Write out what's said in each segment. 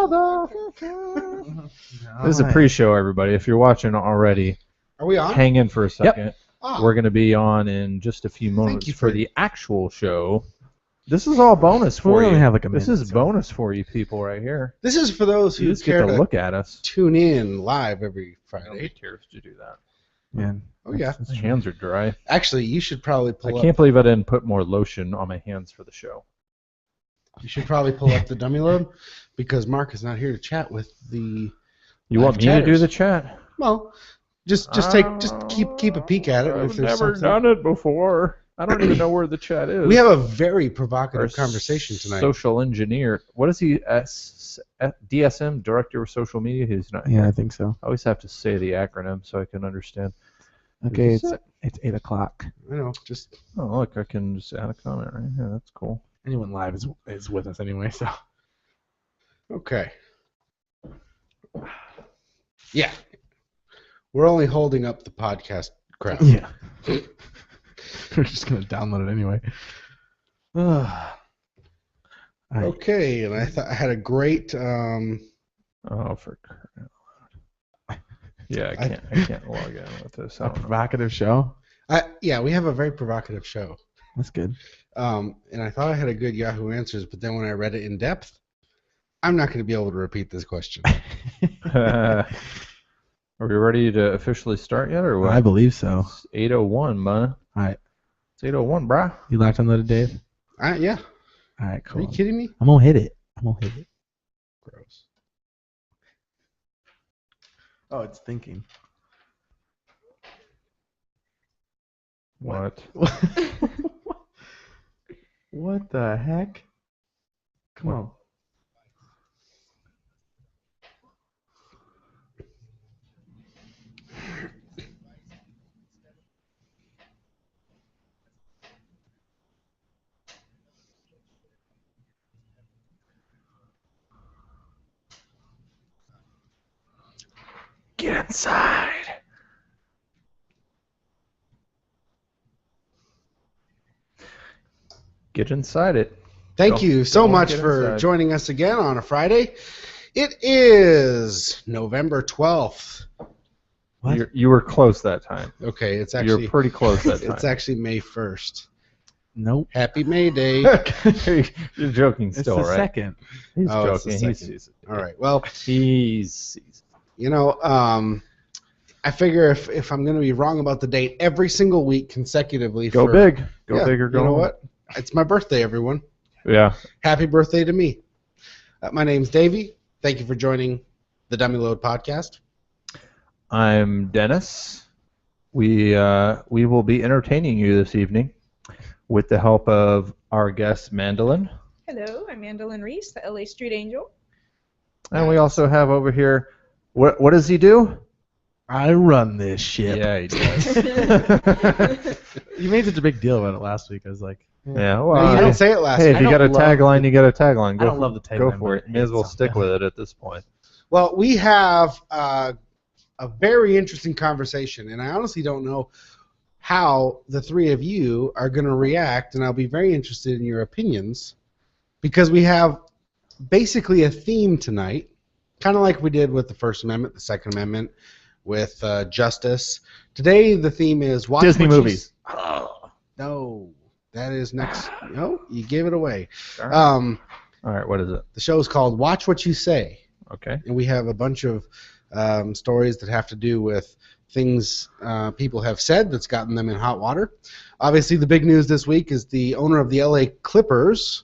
brother. This is a pre-show, everybody. If you're watching already, Are we on? hang in for a second. Oh. We're going to be on in just a few moments you for the actual show. This is all bonus for We you. only have like a This minute, is so. bonus for you people right here. This is for those You who just get care to to look at us. tune in live every I don't Friday. need tears to do that. Yeah. Oh, yeah. My hands are dry. Actually, you should probably I pull can't up. believe I didn't put more lotion on my hands for the show. You should probably pull up the dummy load because Mark is not here to chat with the. You Live want me to do chatters. the chat? Well, just keep a peek at it. And I've if there's never something, done it before. I don't even know where the chat is. we have a very Our provocative conversation tonight. Social engineer. What is he? DSM, Director of Social Media. He's not. Yeah, here. I think so. I always have to say the acronym so I can understand. Okay, Is this it's 8 o'clock. I know, just Oh, look, I can just add a comment right here. That's cool. Anyone live is with us anyway, so. okay. Yeah, we're only holding up the podcast crap. Yeah. We're just gonna download it anyway. Alright. Okay, and I thought I had a great. Oh, for crying out loud. Yeah, I can't log in with this. I A don't know. provocative show. Yeah, we have a very provocative show. That's good. And I thought I had a good Yahoo Answers, but then when I read it in depth, I'm not going to be able to repeat this question. Are we ready to officially start yet, or what? I believe so. It's 8:01, man. Alright. It's 8:01, brah. You locked and loaded, Dave? Yeah. Alright, Are cool. you kidding me? I'm gonna hit it. Gross. Oh, it's thinking. What? What the heck? Come on. Get inside. Get inside it. Thank you so don't much get for inside. joining us again on a Friday. It is November 12th. What? You were close that time. Okay, it's You're actually pretty close that time. it's actually May 1st. Nope. Happy May Day. You're joking It's still, the right? second. He's Oh, it's the joking. He second. sees it. All right. Well, He sees it. you know, I figure if I'm going to be wrong about the date every single week consecutively, Go for, big. Go Yeah, big or go You know home. what? It's my birthday, everyone. Yeah. Happy birthday to me. My name's Davey. Thank you for joining the Dummy Load podcast. I'm Dennis. We will be entertaining you this evening with the help of our guest Mandolin, Hello, I'm Mandolin Reese, the LA Street Angel. and we also have over here. What does he do? I run this ship. Yeah, he does. You made such a big deal about it last week. I was like, Yeah. Well, No, you hey, didn't say it last hey, week. if you I got a don't love tagline, the- you got a tagline. Go I don't for- love the Go tagline, for but it. May as well it's stick something. with it at this point. Well, we have a very interesting conversation, and I honestly don't know how the three of you are going to react, and I'll be very interested in your opinions because we have basically a theme tonight, kind of like we did with the First Amendment, the Second Amendment, with justice. Today, the theme is watch Disney what you movies. Oh, no, that is next. No, you gave it away. All right. Um, All right. What is it? the show is called Watch What You Say. Okay. And we have a bunch of stories that have to do with things people have said that's gotten them in hot water. Obviously, the big news this week is the owner of the LA Clippers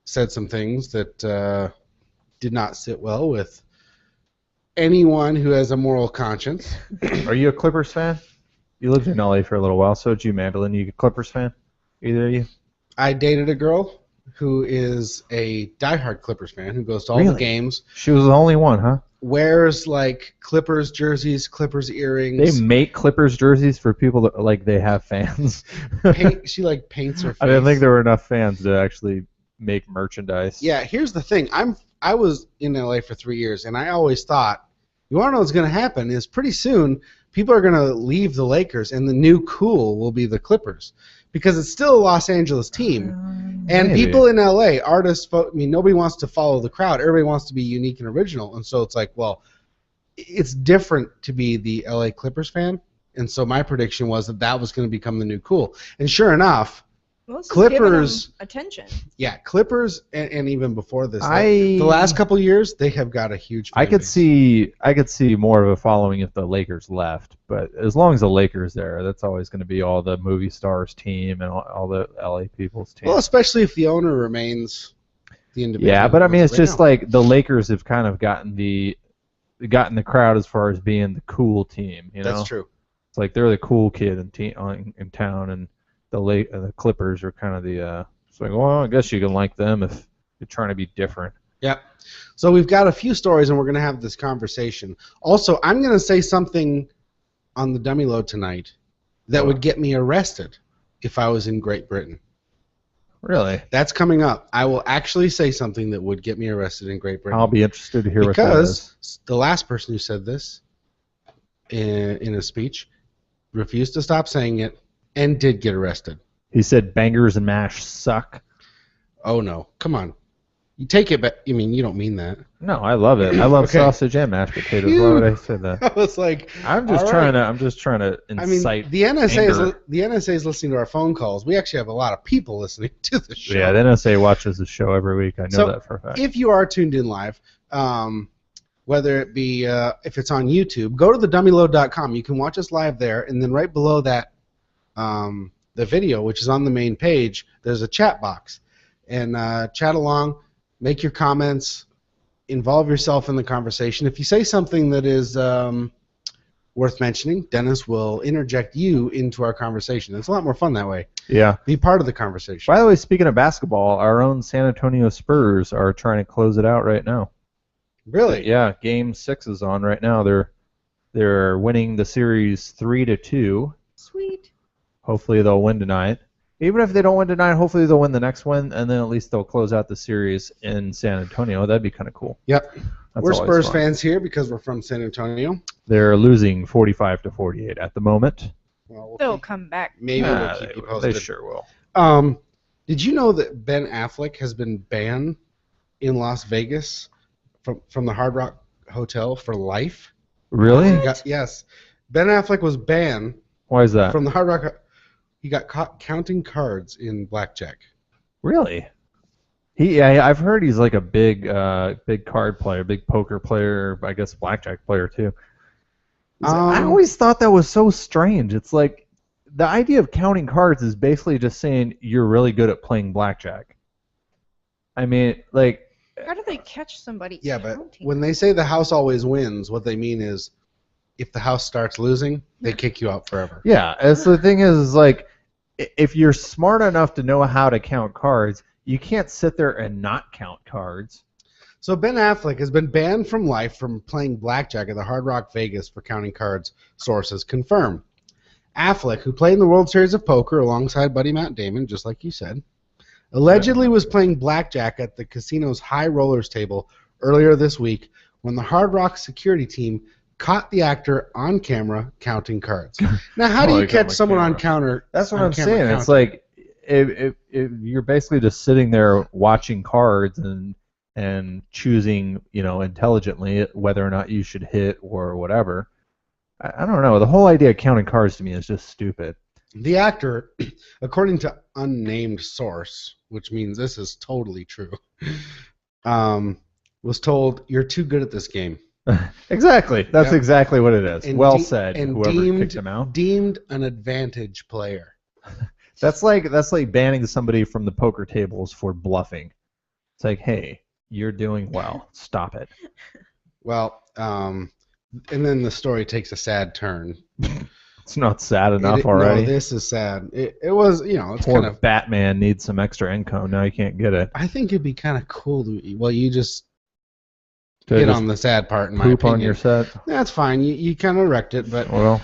said some things that did not sit well with anyone who has a moral conscience. Are you a Clippers fan? You lived in LA for a little while, so did you, Mandolin. You a Clippers fan? Either of you? I dated a girl who is a diehard Clippers fan who goes to all the Really? games, She was the only one, huh? wears like Clippers jerseys, Clippers earrings. They make Clippers jerseys for people that like they have fans. She like paints her face. I didn't think there were enough fans to actually make merchandise. Yeah, here's the thing. I was in LA for 3 years, and I always thought, you want to know what's going to happen is pretty soon people are going to leave the Lakers, and the new cool will be the Clippers, because it's still a Los Angeles team. And Maybe. people in LA, artists, nobody wants to follow the crowd. Everybody wants to be unique and original. And so it's like, well, it's different to be the LA Clippers fan. And so my prediction was that was going to become the new cool. And sure enough, Well, this is giving Clippers- them attention. yeah, Clippers, and even before this, I- the last couple years, they have got a huge fan I could base. see more of a following if the Lakers left, but as long as the Lakers there, that's always going to be all the movie stars team and all the LA people's team. Well, especially if the owner remains the individual. Yeah, but I mean, it's right just now. like the Lakers have kind of gotten the crowd as far as being the cool team. You know, That's true. it's like they're the cool kid in town, and the Clippers are kind of the. It's like, well, I guess you can like them if you're trying to be different. Yep. So we've got a few stories, and we're going to have this conversation. Also, I'm going to say something on the dummy load tonight that would get me arrested if I was in Great Britain. Really, That's coming up. I will actually say something that would get me arrested in Great Britain. I'll be interested to hear what that is. Because the last person who said this in a speech refused to stop saying it and did get arrested. He said bangers and mash suck. Oh, no. Come on. You take it back. I mean, you don't mean that. No, I love it. I love Okay. sausage and mashed potatoes. Why would I say that? I was like, I'm just all trying right. to. I'm just trying to I mean, incite. the NSA anger. is listening to our phone calls. We actually have a lot of people listening to the show. Yeah, the NSA watches the show every week. I know So, that for a fact. If you are tuned in live, whether it be if it's on YouTube, go to thedummyload.com. You can watch us live there, and then right below that, the video, which is on the main page, there's a chat box, and chat along, make your comments, involve yourself in the conversation. If you say something that is worth mentioning, Dennis will interject you into our conversation. It's a lot more fun that way. Yeah. Be part of the conversation. By the way, speaking of basketball, our own San Antonio Spurs are trying to close it out right now. Really? Yeah, Game 6 is on right now. They're winning the series 3-2. Sweet. Hopefully they'll win tonight. Even if they don't win tonight, hopefully they'll win the next one, and then at least they'll close out the series in San Antonio. That'd be kind of cool. Yep. That's We're always Spurs fun. fans here because we're from San Antonio. They're losing 45-48 at the moment. Well, we'll They'll keep- come back. maybe Ah, we'll keep you they posted. sure will. Did you know that Ben Affleck has been banned in Las Vegas from the Hard Rock Hotel for life? Really? Yes. Ben Affleck was banned Why is that? from the Hard Rock. He got caught counting cards in blackjack. Really? I've heard he's like a big card player, big poker player, I guess blackjack player too. I always thought that was so strange. It's like the idea of counting cards is basically just saying you're really good at playing blackjack. I mean, like, How do they catch somebody? Yeah, but counting? when they say the house always wins, what they mean is if the house starts losing, they kick you out forever. yeah. As the thing is like, if you're smart enough to know how to count cards, you can't sit there and not count cards. So Ben Affleck has been banned from life from playing blackjack at the Hard Rock Vegas for counting cards, sources confirm. Affleck, who played in the World Series of Poker alongside buddy Matt Damon, just like you said, allegedly was playing blackjack at the casino's high rollers table earlier this week when the Hard Rock security team caught the actor on camera counting cards. Now, how do Oh, you they got him catch on someone on camera. counter? That's what on I'm camera saying. It's counting? like if you're basically just sitting there watching cards and choosing, intelligently whether or not you should hit or whatever. I don't know. The whole idea of counting cards to me is just stupid. The actor, according to unnamed source, which means this is totally true, was told, "You're too good at this game." Exactly. That's Yep. exactly what it is. And Well de- said. and Whoever kicked him out. deemed an advantage player. That's like banning somebody from the poker tables for bluffing. It's like, hey, you're doing well. Stop it. Well, and then the story takes a sad turn. It's not sad enough No, already. this is sad. It was, it's Poor kind of. Batman needs some extra income. Now he can't get it. I think it'd be kind of cool to. Well, you just To hit just on the sad part in my poop opinion. on your set. That's fine. You kind of wrecked it, but Well,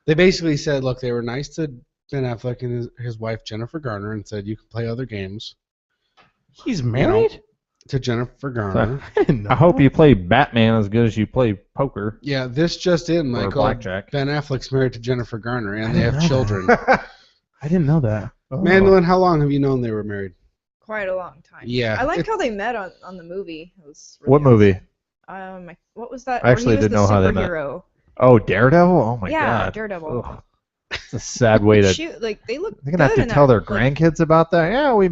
they basically said, look, they were nice to Ben Affleck and his wife Jennifer Garner, and said you can play other games. He's married? To Jennifer Garner. I didn't know. I hope you play Batman as good as you play poker Yeah, this just in, or Michael. blackjack. Ben Affleck's married to Jennifer Garner, and they have children. I didn't know that. Oh. Mandolin, how long have you known they were married? Quite a long time. Yeah. I like how they met on the movie. It was really What movie? awesome. What was that? I actually Where he was didn't know the how they met. superhero. Oh, Daredevil. Oh my Yeah, god. Daredevil. Ugh. It's a sad way to. Shoot, like they look. They're gonna have good to in tell that. their Like, grandkids about that. Yeah, we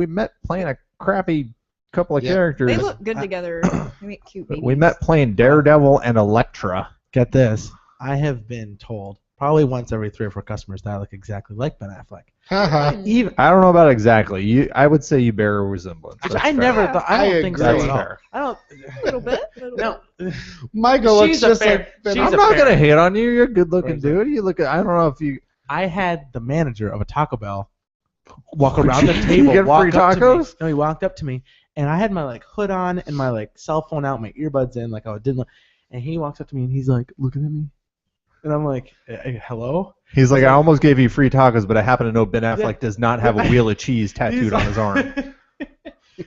met playing a crappy couple of Yeah. characters. They look good together. They make cute babies. We met playing Daredevil and Elektra. Get this. I have been told probably once every 3 or 4 customers that I look exactly like Ben Affleck. Haha. Even I don't know about exactly. I would say you bear a resemblance. That's I fair. never Yeah. thought. I I don't think so agree. at all. Fair. I don't. A little bit. No. Michael looks She's a just fair- like Ben she's I'm a not fair- gonna hate on you. You're a good-looking Right. dude. You look. I don't know if you I had the manager of a Taco Bell walk around the table. Get walk free up to me. tacos? No, he walked up to me, and I had my like hood on and my like cell phone out, my earbuds in, like I didn't. Look, and he walks up to me and he's like looking at me, and I'm like, hello. He's like, I almost gave you free tacos, but I happen to know Ben Affleck does not have a Yeah. wheel of cheese tattooed He's on his arm.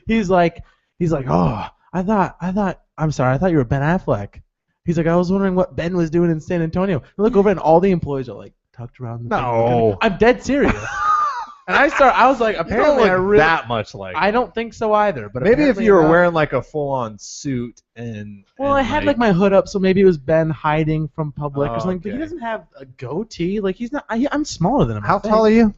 he's like, oh, I thought, I'm sorry, I thought you were Ben Affleck. He's like, I was wondering what Ben was doing in San Antonio. I look over and all the employees are like tucked around the table looking at me. No. I'm dead serious. And I was like, You don't apparently look I really, that much like. I don't think so either. But Maybe if apparently you were not. wearing like a full-on suit and. Well, and I had like my hood up, so maybe it was Ben hiding from public or Oh, something. But he okay. doesn't have a goatee. Like he's not. I'm smaller than him. How tall are you?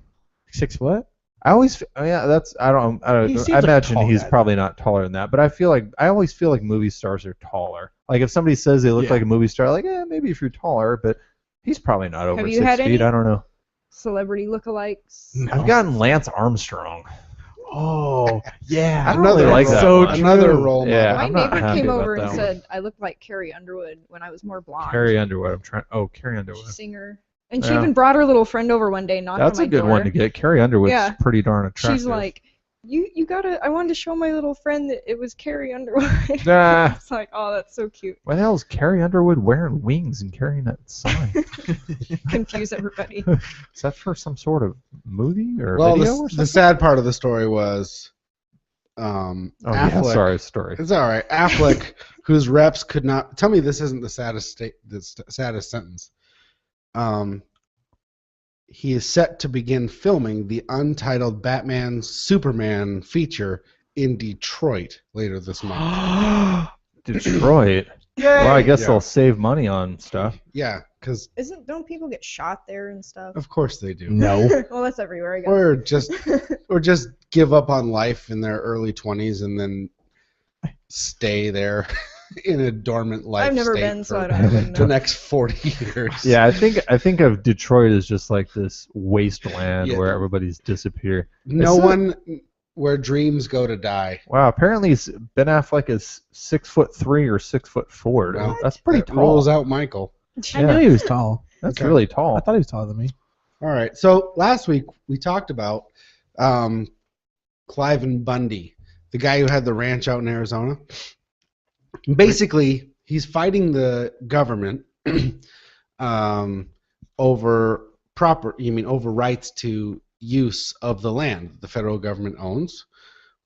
6 foot. I always. Oh yeah, that's. I don't. He seems I like a imagine tall he's guy. probably not taller than that, but I always feel like movie stars are taller. Like if somebody says they look Yeah. like a movie star, like maybe if you're taller, but he's probably not over Have you 6 had feet. any? I don't know. Celebrity lookalikes. No. I've gotten Lance Armstrong. Oh yeah. I don't really Another like role- that so one. Another true. role model. Yeah. My I'm not neighbor happy came about over and that one. said I looked like Carrie Underwood when I was more blonde. Carrie Underwood. I'm trying. Oh, Carrie Underwood. Singer. And she Yeah. even brought her little friend over one day, knocked That's on a my good door. one to get. Carrie Underwood's Yeah. pretty darn attractive. She's like, you gotta. I wanted to show my little friend that it was Carrie Underwood. Nah. It's like, oh, that's so cute. Why the hell is Carrie Underwood wearing wings and carrying that sign? Confuse everybody. Is that for some sort of movie or Well, video or something? the sad part of the story was Oh yeah, Affleck. sorry, story. It's all right. Affleck, whose reps could not tell me this isn't the saddest saddest sentence. He is set to begin filming the untitled Batman Superman feature in Detroit later this month. Detroit. Well, I guess Yeah. they'll save money on stuff. Yeah, because Don't people get shot there and stuff? of course they do. No. Well, that's everywhere, I guess. Or just give up on life in their early 20s and then stay there in a dormant life I've never state been, so for I don't the know. next 40 years. Yeah, I think of Detroit as just like this wasteland Yeah. where everybody's disappear. No It's- one where dreams go to die. Wow, apparently Ben Affleck is 6'3" or 6'4". Well, That's pretty That tall. rules out Michael. I Yeah. knew he was tall. That's Okay. really I tall. thought he was taller than me. All right. So last week we talked about Cliven Bundy, the guy who had the ranch out in Arizona. Basically, he's fighting the government over over rights to use of the land the federal government owns.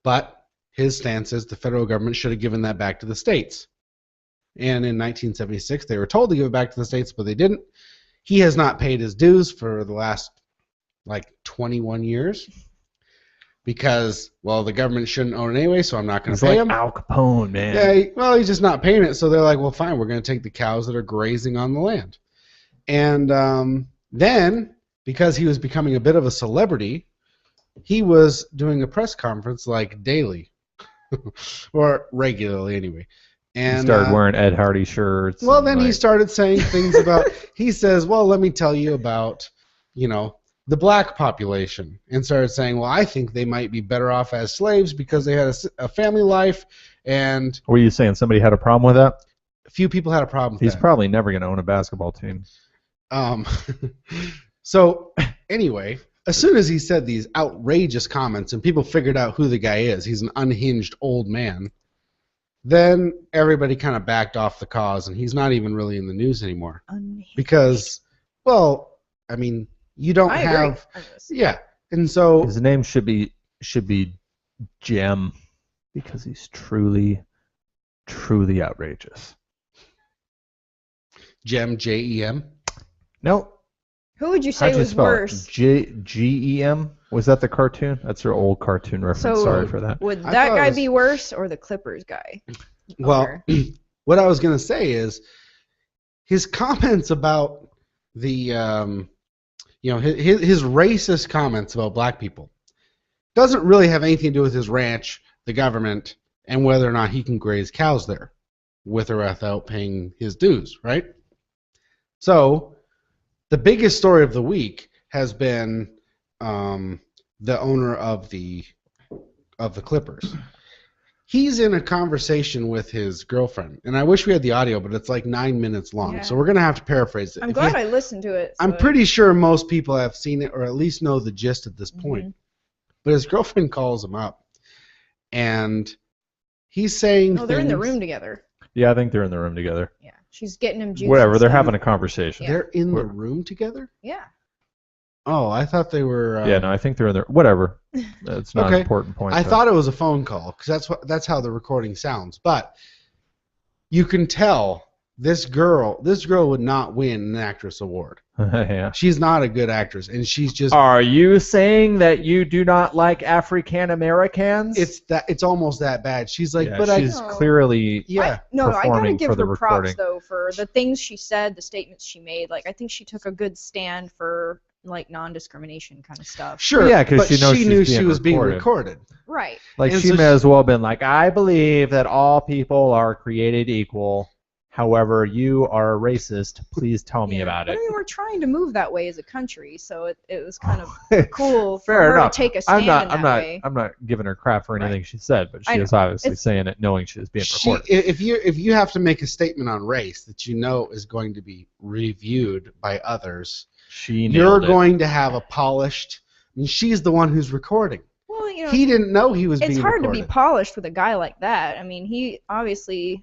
But his stance is the federal government should have given that back to the states. And in 1976, they were told to give it back to the states, but they didn't. He has not paid his dues for the last, 21 years because, well, the government shouldn't own it anyway, so I'm not going It's to pay like him. Al Capone, man. Yeah, he's just not paying it, so they're like, well, fine, we're going to take the cows that are grazing on the land. And then, because he was becoming a bit of a celebrity, he was doing a press conference daily, or regularly anyway. And He started wearing Ed Hardy shirts. well, and, then he like, started saying things about. He says, "Well, let me tell you about, the black population," and started saying, "Well, I think they might be better off as slaves because they had a family life, and Were you saying somebody had a problem with that? a few people had a problem with He's that." probably never going to own a basketball team. So anyway, as soon as he said these outrageous comments and people figured out who the guy is, he's an unhinged old man. Then everybody kind of backed off the cause, and he's not even really in the news anymore because, well, I mean, you don't I have, agree. I just- yeah, and so His name should be Jem because he's truly outrageous. Jem, Jem. Nope. Who would you say How'd you was spell worse? it? GEM? Was that the cartoon? That's their old cartoon reference. So Sorry for that. would I that thought it guy was- be worse or the Clippers guy? Well, Owner? what I was going to say is his comments about the, his racist comments about black people doesn't really have anything to do with his ranch, the government, and whether or not he can graze cows there with or without paying his dues, right? So the biggest story of the week has been the owner of the Clippers. He's in a conversation with his girlfriend, and I wish we had the audio, but it's like 9 minutes long, Yeah. so we're gonna have to paraphrase it. I'm If glad you- I listened to it. I'm so- pretty sure most people have seen it or at least know the gist at this point. Mhm. But his girlfriend calls him up, and he's saying No, they're in the things- room together. Yeah, I think they're in the room together. Yeah, she's getting him juice. Whatever, and they're stuff. having a conversation. They're in the We're- room together? Yeah. Oh, I thought they were. Yeah, no, I think they're in there. Whatever. It's not an Okay. important point. I though. thought it was a phone call because that's how the recording sounds. But you can tell this girl would not win an actress award. yeah. She's not a good actress, and she's just. Are you saying that you do not like African Americans? It's almost that bad. She's like, yeah, but she's No. clearly. yeah. I gotta performing give for the her props recording. though for the things she said, the statements she made. Like I think she took a good stand for like non-discrimination kind of stuff. Sure. Yeah, 'cause but she knows she's knew being she was being recorded. recorded. Right. Like And she so may as well have been like, I believe that all people are created equal. However, you are a racist. Please tell me Yeah. about But it. I mean, we're trying to move that way as a country, so it was kind of cool for Fair her enough. to take a stand in that way. I'm not giving her crap for anything she said, but I she know. is obviously It's- saying it knowing she is being She, recorded. if you have to make a statement on race that you know is going to be reviewed by others, She you're nailed it. going to have a polished. I mean, she's the one who's recording. Well, you know, He didn't know he was it's being hard recorded. to be polished with a guy like that. I mean, he obviously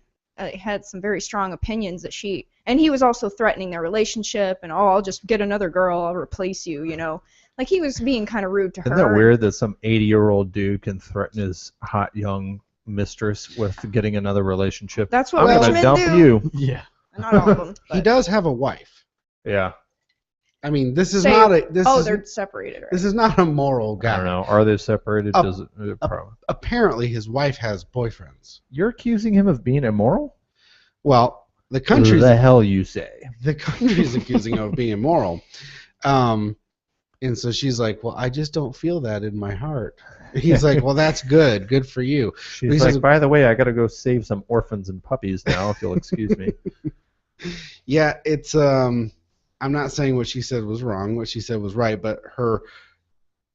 had some very strong opinions that and he was also threatening their relationship and I'll just get another girl, I'll replace you, you know. Like he was being kind of rude to Isn't her. that weird that some 80-year-old dude can threaten his hot young mistress with getting another relationship? That's what I'm rich gonna men dump do. you. Yeah. Not all of them. He but- does have a wife. Yeah. I mean, this is Say- not a. This is, they're separated, right? this is not a moral guy. I don't know. Are they separated? Up- Does it probably. Apparently, his wife has boyfriends. You're accusing him of being immoral? Well, the country's the hell you say? the country's accusing him of being immoral. And so she's like, well, I just don't feel that in my heart. He's like, well, that's good. Good for you. She's He like, says- by the way, I got to go save some orphans and puppies now, if you'll excuse me. Yeah, it's I'm not saying what she said was wrong. What she said was right, but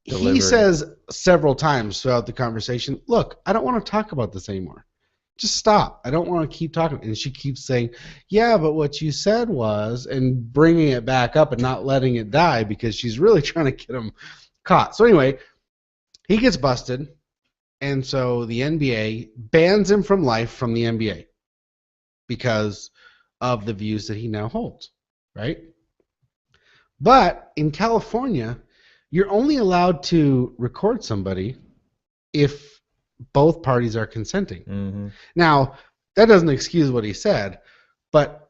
he Delivery. says several times throughout the conversation, look, I don't want to talk about this anymore. Just stop. I don't want to keep talking. And she keeps saying, yeah, but what you said was, and bringing it back up and not letting it die because she's really trying to get him caught. So anyway, he gets busted, and so the NBA bans him from life from the NBA because of the views that he now holds, right? But in California, you're only allowed to record somebody if both parties are consenting. Mm-hmm. Now, that doesn't excuse what he said, but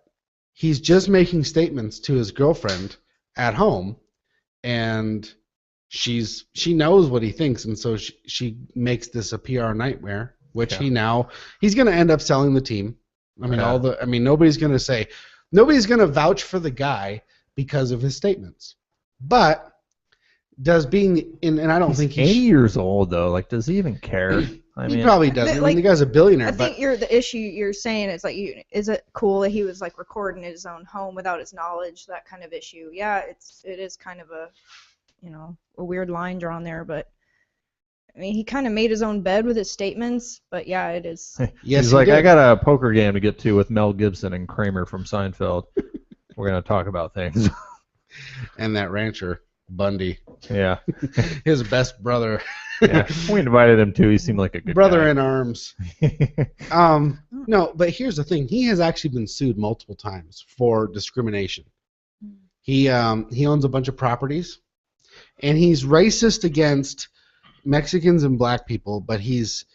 he's just making statements to his girlfriend at home, and she knows what he thinks, and so she makes this a PR nightmare, which Yeah. he's going to end up selling the team. I mean, Yeah. nobody's going to vouch for the guy because of his statements. But does being in, and I don't think 80 years old, though. Like, does he even care? I he mean, probably doesn't. I Like, mean, the guy's a billionaire, I but think the issue you're saying is like, is it cool that he was like recording in his own home without his knowledge? That kind of issue. Yeah, it is kind of a weird line drawn there, but I mean, he kind of made his own bed with his statements. But yeah, it is. yes, he's he like, did. I got a poker game to get to with Mel Gibson and Kramer from Seinfeld. We're going to talk about things. And that rancher Bundy, Yeah. his best brother, Yeah. We invited him too. He seemed like a good brother guy. in arms. No, but here's the thing: he has actually been sued multiple times for discrimination. He owns a bunch of properties, and he's racist against Mexicans and black people, but he's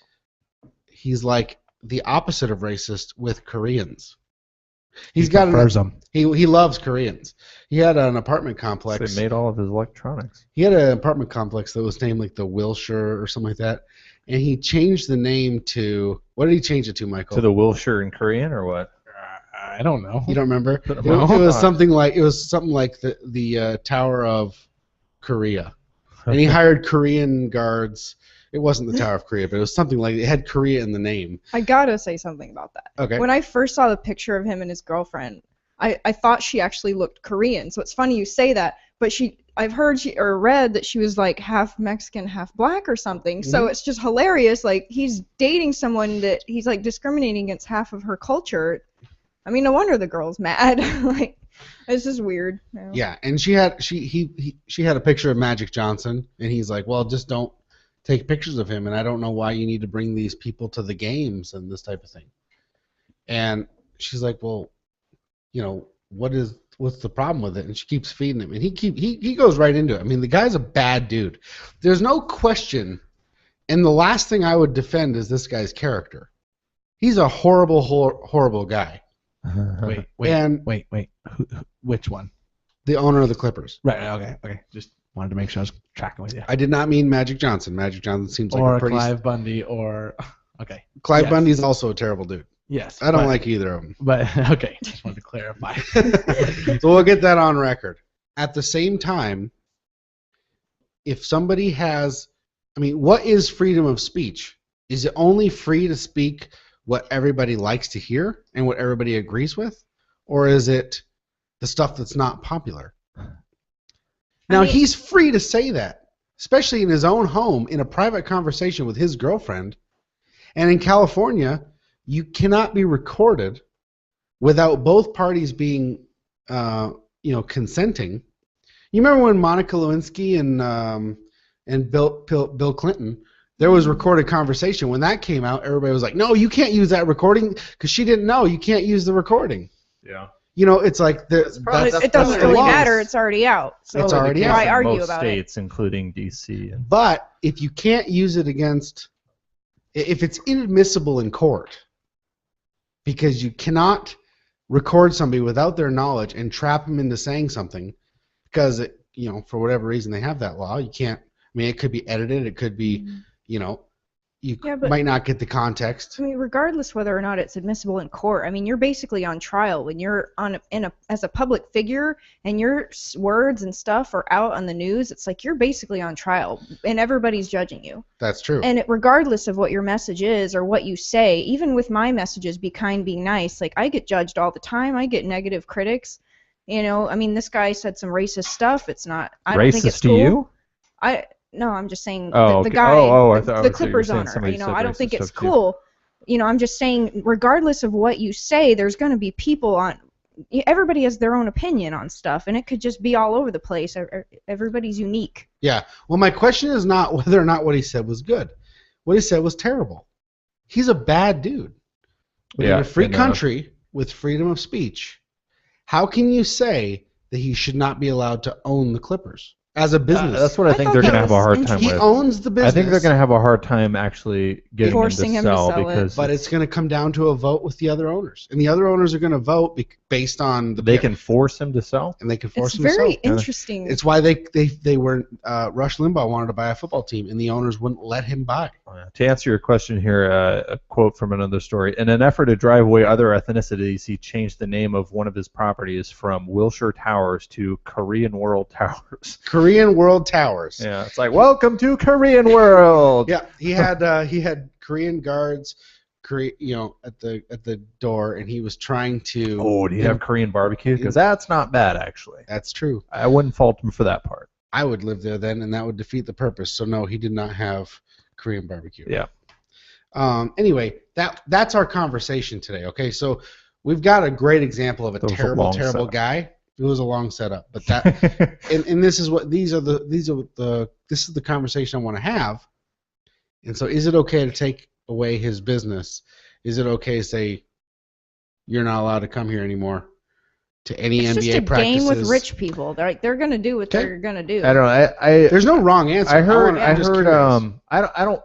like the opposite of racist with Koreans. He's got prefers them. he loves Koreans. He had an apartment complex. They made all of his electronics. He had an apartment complex that was named like the Wilshire or something like that, and he changed the name to, what did he change it to, Michael? To the Wilshire in Korean or what? I don't know. You don't remember? No. It was something like the Tower of Korea, and he hired Korean guards. It wasn't the Tower of Korea, but it was something like it had Korea in the name. I gotta say something about that. Okay. When I first saw the picture of him and his girlfriend, I thought she actually looked Korean. So it's funny you say that, but I've heard or read that she was like half Mexican, half black or something. So it's just hilarious. Like he's dating someone that he's like discriminating against half of her culture. I mean, no wonder the girl's mad. Like, it's just weird. You know? Yeah, and she had a picture of Magic Johnson, and he's like, well, just don't take pictures of him, and I don't know why you need to bring these people to the games and this type of thing. And she's like, well, you know, what's the problem with it? And she keeps feeding him, and he goes right into it. I mean, the guy's a bad dude. There's no question, and the last thing I would defend is this guy's character. He's a horrible, horrible guy. Wait. Which one? The owner of the Clippers. Right. Okay. Just wanted to make sure I was tracking with you. I did not mean Magic Johnson. Magic Johnson seems like or a pretty... Clive Bundy, or okay. Clive Yes. Bundy's also a terrible dude. Yes. I don't like either of them. But okay, just wanted to clarify. So we'll get that on record. At the same time, if somebody has... I mean, what is freedom of speech? Is it only free to speak what everybody likes to hear and what everybody agrees with? Or is it the stuff that's not popular? Now, he's free to say that, especially in his own home, in a private conversation with his girlfriend. And in California, you cannot be recorded without both parties being, consenting. You remember when Monica Lewinsky and Bill Clinton, there was recorded conversation. When that came out, everybody was like, no, you can't use that recording, because she didn't know. You can't use the recording. Yeah. You know, it's like it doesn't really matter. It's already out. So it's already out. Why argue most about states, including D.C. But if you can't use it if it's inadmissible in court, because you cannot record somebody without their knowledge and trap them into saying something, because for whatever reason they have that law, you can't. I mean, it could be edited. It could be, you might not get the context. I mean, regardless whether or not it's admissible in court, I mean, you're basically on trial when you're as a public figure and your words and stuff are out on the news. It's like you're basically on trial and everybody's judging you. That's true. And regardless of what your message is or what you say, even with my messages, be kind, be nice, like I get judged all the time. I get negative critics. I mean, this guy said some racist stuff. It's not. I don't think it's Racist to cool. you? No, I'm just saying Oh, the okay. guy, I thought the you were Clippers saying owner. somebody said I don't think racist it's stuff to you. cool. I'm just saying, regardless of what you say, there's going to be people on. Everybody has their own opinion on stuff, and it could just be all over the place. Everybody's unique. Yeah. Well, my question is not whether or not what he said was good. What he said was terrible. He's a bad dude. But in a free country with freedom of speech, how can you say that he should not be allowed to own the Clippers as a business? That's what I think they're going to have a hard time He with. owns the business. I think they're going to have a hard time actually getting Forcing him to sell it. because But it's going to come down to a vote with the other owners, and the other owners are going to vote based on the. they can force him to sell. and they can force It's him to very sell. interesting. It's why they were Rush Limbaugh wanted to buy a football team, and the owners wouldn't let him buy. To answer your question here, a quote from another story. In an effort to drive away other ethnicities, he changed the name of one of his properties from Wilshire Towers to Korean World Towers. Korean World Towers. Yeah, it's like, welcome to Korean World. Yeah, he had Korean guards, at the door, and he was trying to. Oh, do you have Korean barbecue? Because that's not bad, actually. That's true. I wouldn't fault him for that part. I would live there then, and that would defeat the purpose. So no, he did not have Korean barbecue. Yeah. Anyway, that's our conversation today. Okay, so we've got a great example of a terrible setup. guy. It was a long setup, but that and this is the conversation I want to have. And so, is it okay to take away his business? Is it okay to say you're not allowed to come here anymore to any it's NBA just a practices? game with rich people. They're going to do what they're going to do. I don't know. There's no wrong answer. I heard. I'm just curious. I don't.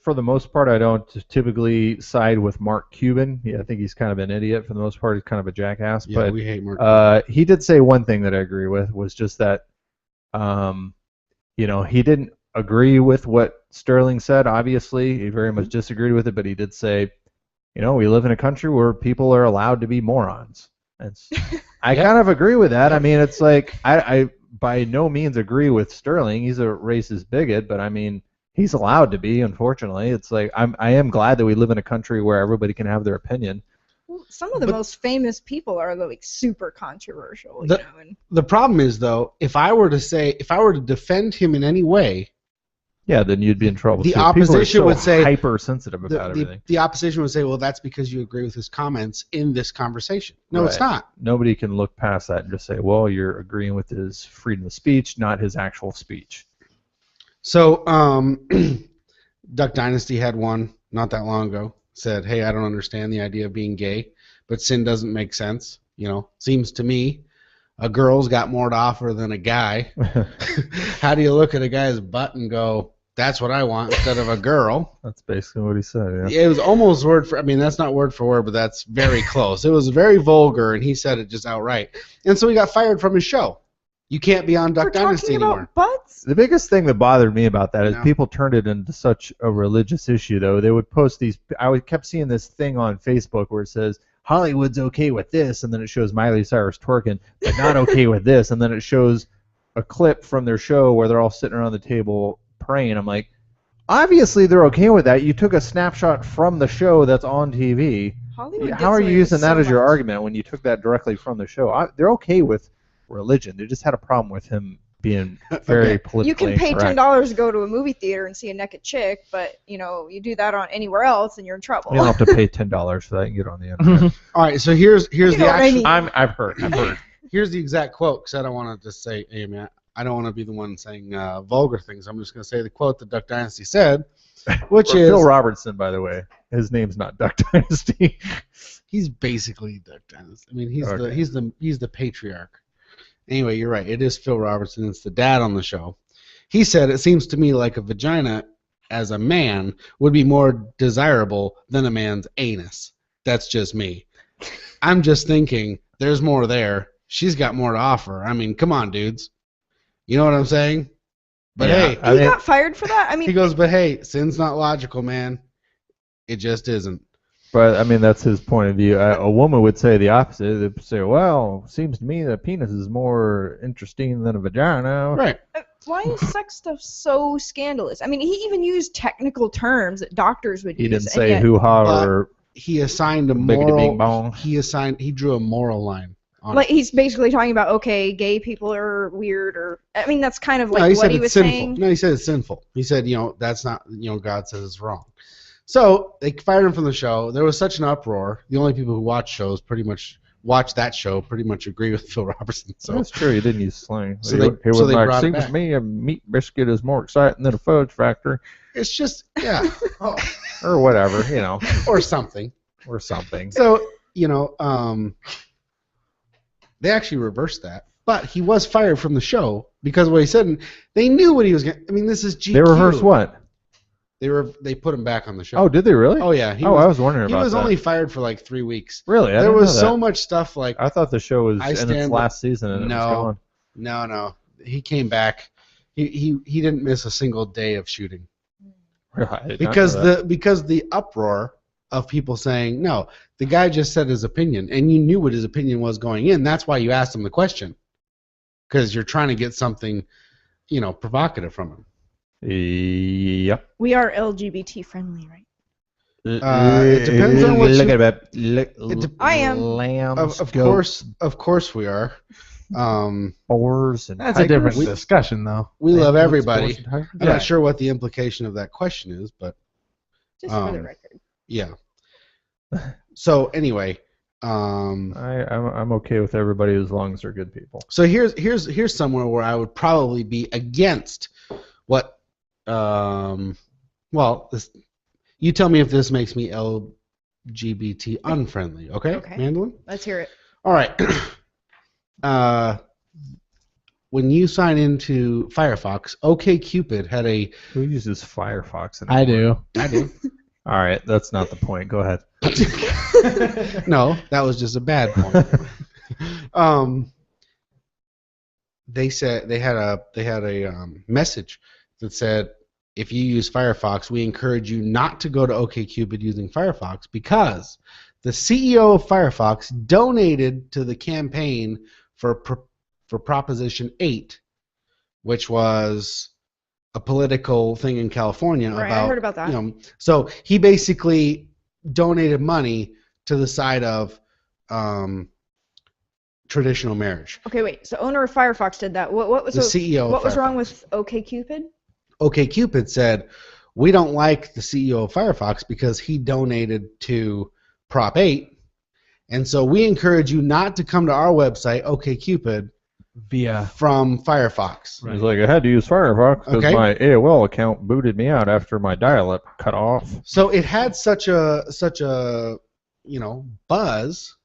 for the most part, I don't typically side with Mark Cuban. Yeah, I think he's kind of an idiot for the most part. He's kind of a jackass. Yeah, but we hate Mark. he did say one thing that I agree with was just that, he didn't agree with what Sterling said. Obviously, he very much disagreed with it, but he did say, we live in a country where people are allowed to be morons. I kind of agree with that. I mean, it's like I by no means agree with Sterling. He's a racist bigot, but I mean, he's allowed to be. Unfortunately, it's like I am glad that we live in a country where everybody can have their opinion. Well, some of the most famous people are like super controversial. The problem is though, if I were to defend him in any way, yeah, then you'd be in trouble. The too. opposition would say hypersensitive about everything. The opposition would say, well, that's because you agree with his comments in this conversation. No, right. It's not. Nobody can look past that and just say, well, you're agreeing with his freedom of speech, not his actual speech. So, Duck Dynasty had one not that long ago. Said, hey, I don't understand the idea of being gay, but sin doesn't make sense. Seems to me a girl's got more to offer than a guy. How do you look at a guy's butt and go, that's what I want instead of a girl? That's basically what he said, yeah. It was almost that's not word for word, but that's very close. It was very vulgar, and he said it just outright. And so he got fired from his show. You can't be on Duck Dynasty anymore. About butts? The biggest thing that bothered me about that is people turned it into such a religious issue, though. They would post these. Kept seeing this thing on Facebook where it says, Hollywood's okay with this, and then it shows Miley Cyrus twerking, but not okay with this, and then it shows a clip from their show where they're all sitting around the table praying. I'm like, obviously they're okay with that. You took a snapshot from the show that's on TV. How are you using that as your argument when you took that directly from the show? They're okay with religion. They just had a problem with him being very politically You can pay correct. $10 to go to a movie theater and see a naked chick, but you do that on anywhere else and you're in trouble. You don't have to pay $10 for that and get on the internet. All right, so here's the actual. I've heard. Here's the exact quote, because I don't want to just say, hey man, I don't want to be the one saying vulgar things. I'm just going to say the quote that Duck Dynasty said, which is Phil Robertson, by the way. His name's not Duck Dynasty. He's basically Duck Dynasty. I mean, he's the patriarch. Anyway, you're right. It is Phil Robertson. It's the dad on the show. He said, it seems to me like a vagina as a man would be more desirable than a man's anus. That's just me. I'm just thinking there's more there. She's got more to offer. I mean, come on, dudes. You know what I'm saying? But hey. He got fired for that? I mean, he goes, but hey, sin's not logical, man. It just isn't. But, I mean, that's his point of view. A woman would say the opposite. They'd say, well, seems to me that penis is more interesting than a vagina. Right. Why is sex stuff so scandalous? I mean, he even used technical terms that doctors would use. He didn't say hoo-ha or... He assigned a moral... He drew a moral line. Like, he's basically talking about, okay, gay people are weird, or... I mean, that's kind of like what he was saying. No, he said it's sinful. He said, that's not... God says it's wrong. So they fired him from the show. There was such an uproar. The only people who watch shows pretty much agree with Phil Robertson. So that's true. He didn't use slang. So they seems to me a meat biscuit is more exciting than a fudge factory. It's just or whatever, or something. So they actually reversed that. But he was fired from the show because of what he said. And they knew what he was going to... I mean, this is GQ. They reversed what? They put him back on the show. Oh, did they really? Oh, yeah. I was wondering about that. He was only fired for like 3 weeks. Really? There was so much stuff like... I thought the show was in its last season and it was gone. No. He came back. He didn't miss a single day of shooting. Right. Because the uproar of people saying, no, the guy just said his opinion, and you knew what his opinion was going in. That's why you asked him the question. Because you're trying to get something, provocative from him. Yep. We are LGBT friendly, right? It depends on what look at that. I am. Lambs, of course we are. Boars and that's tigers. A different discussion, though. We love everybody. I'm not sure what the implication of that question is, but just for the record. Yeah. So anyway, I'm okay with everybody as long as they're good people. So here's somewhere where I would probably be against what. You tell me if this makes me LGBT unfriendly, okay? Okay. Mandolin? Let's hear it. All right. when you sign into Firefox, OkCupid had a. Who uses Firefox? I do. I do. All right, that's not the point. Go ahead. No, that was just a bad point. They said they had a message that said, if you use Firefox, we encourage you not to go to OkCupid using Firefox because the CEO of Firefox donated to the campaign for Proposition 8, which was a political thing in California. Right, about, I heard about that. So he basically donated money to the side of traditional marriage. Okay, wait. So owner of Firefox did that. What was The CEO of What was wrong Firefox. with OkCupid? OkCupid said, we don't like the CEO of Firefox because he donated to Prop 8, and so we encourage you not to come to our website, OkCupid, Via. from Firefox. Right. He's like, I had to use Firefox because Okay. my AOL account booted me out after my dial-up cut off. So it had such a buzz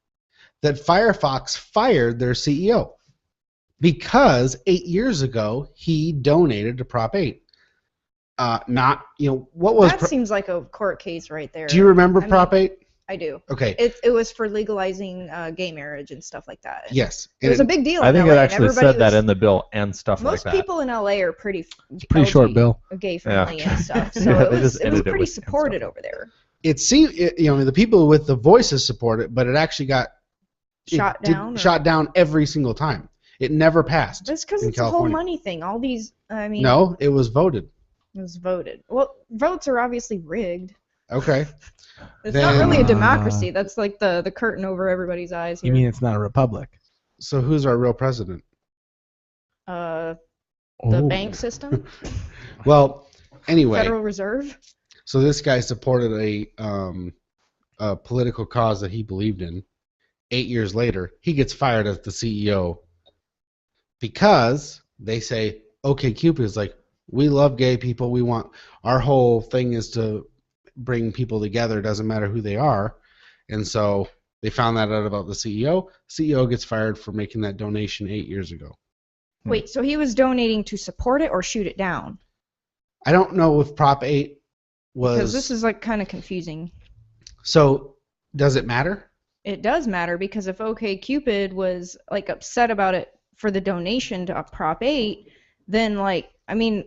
that Firefox fired their CEO because 8 years ago he donated to Prop 8. What was That seems like a court case right there. do you remember I mean, Prop 8? I do. Okay. It was for legalizing gay marriage and stuff like that. Yes. It was a big deal. I in think LA, it and actually everybody said that was- in the bill and stuff like Most that. people in LA are pretty Pretty short bill. gay friendly Yeah. and stuff. So Yeah, it they was just ended it pretty with and supported stuff. over there. It seemed, the people with the voices support it, but it actually got Shot down. or- shot down every single time. It never passed. That's because in it's a whole California. money thing. All these, I mean, No, it was voted. it was voted. Well, votes are obviously rigged. Okay. It's Then- not really a democracy. That's like the curtain over everybody's eyes You here. mean it's not a republic? So who's our real president? The Oh. bank system, Well, anyway, Federal Reserve. so this guy supported a political cause that he believed in. 8 years later, he gets fired as the CEO because they say, OkCupid is like, we love gay people. We want, our whole thing is to bring people together. It doesn't matter who they are. And so they found that out about the CEO. CEO gets fired for making that donation 8 years ago. Wait, so he was donating to support it or shoot it down? I don't know if Prop 8 was. Because this is like kind of confusing. So does it matter? It does matter because if OkCupid was like upset about it for the donation to Prop 8, then like, I mean,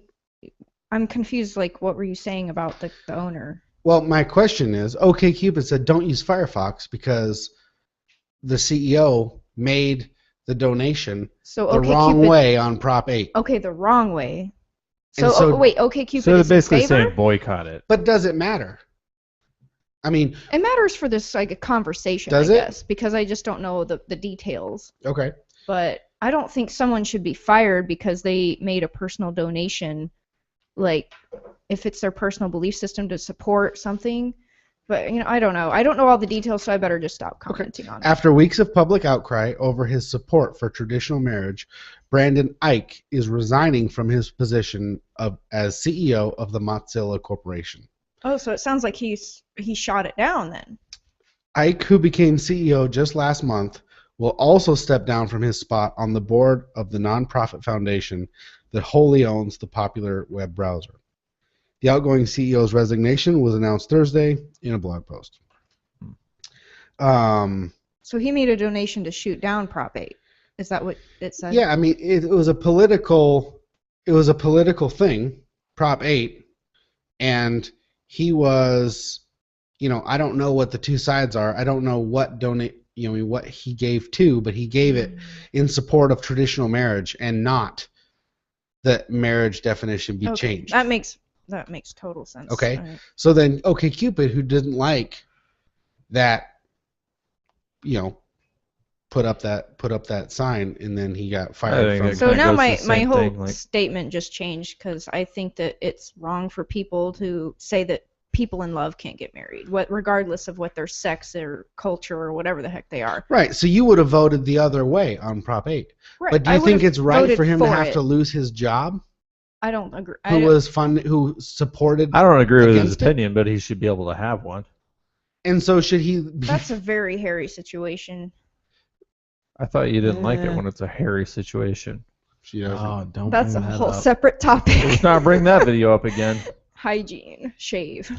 I'm confused. Like, what were you saying about the owner? Well, my question is, OkCupid said don't use Firefox because the CEO made the donation So the wrong OkCupid, way on Prop 8. okay, the wrong way. And So, so- wait, OkCupid So they're is in basically favor? saying boycott it. But does it matter? I mean, It matters for this like a conversation, Does I it? guess, because I just don't know the details. okay. But I don't think someone should be fired because they made a personal donation, like if it's their personal belief system to support something. But I don't know. I don't know all the details, so I better just stop commenting on it. After weeks of public outcry over his support for traditional marriage, Brandon Ike is resigning from his position as CEO of the Mozilla Corporation. Oh, so it sounds like he shot it down then. Ike, who became CEO just last month, will also step down from his spot on the board of the nonprofit foundation that wholly owns the popular web browser. The outgoing CEO's resignation was announced Thursday in a blog post. So he made a donation to shoot down Prop 8. Is that what it said? Yeah, I mean, it was a political thing, Prop 8, and he was, I don't know what the two sides are. I don't know what what he gave to, but he gave it in support of traditional marriage and not that marriage definition be Okay, changed. That makes total sense. Okay. All right. So then, OkCupid, who didn't like that, put up that sign, and then he got I fired think from. it So kinda now goes my the my same whole thing, like- statement just changed because I think that it's wrong for people to say that people in love can't get married, regardless of what their sex or culture or whatever the heck they are. Right. So you would have voted the other way on Prop 8. Right. But do I you think would've it's right voted for him to have it. to lose his job? I don't agree. Who supported? I don't agree with his Against it? opinion, but he should be able to have one. And so should he? Be, That's a very hairy situation. I thought you didn't like it Yeah. when it's a hairy situation. She doesn't. Oh, don't That's a bring that whole up. separate topic. Let's not bring that video up again. Hygiene, shave.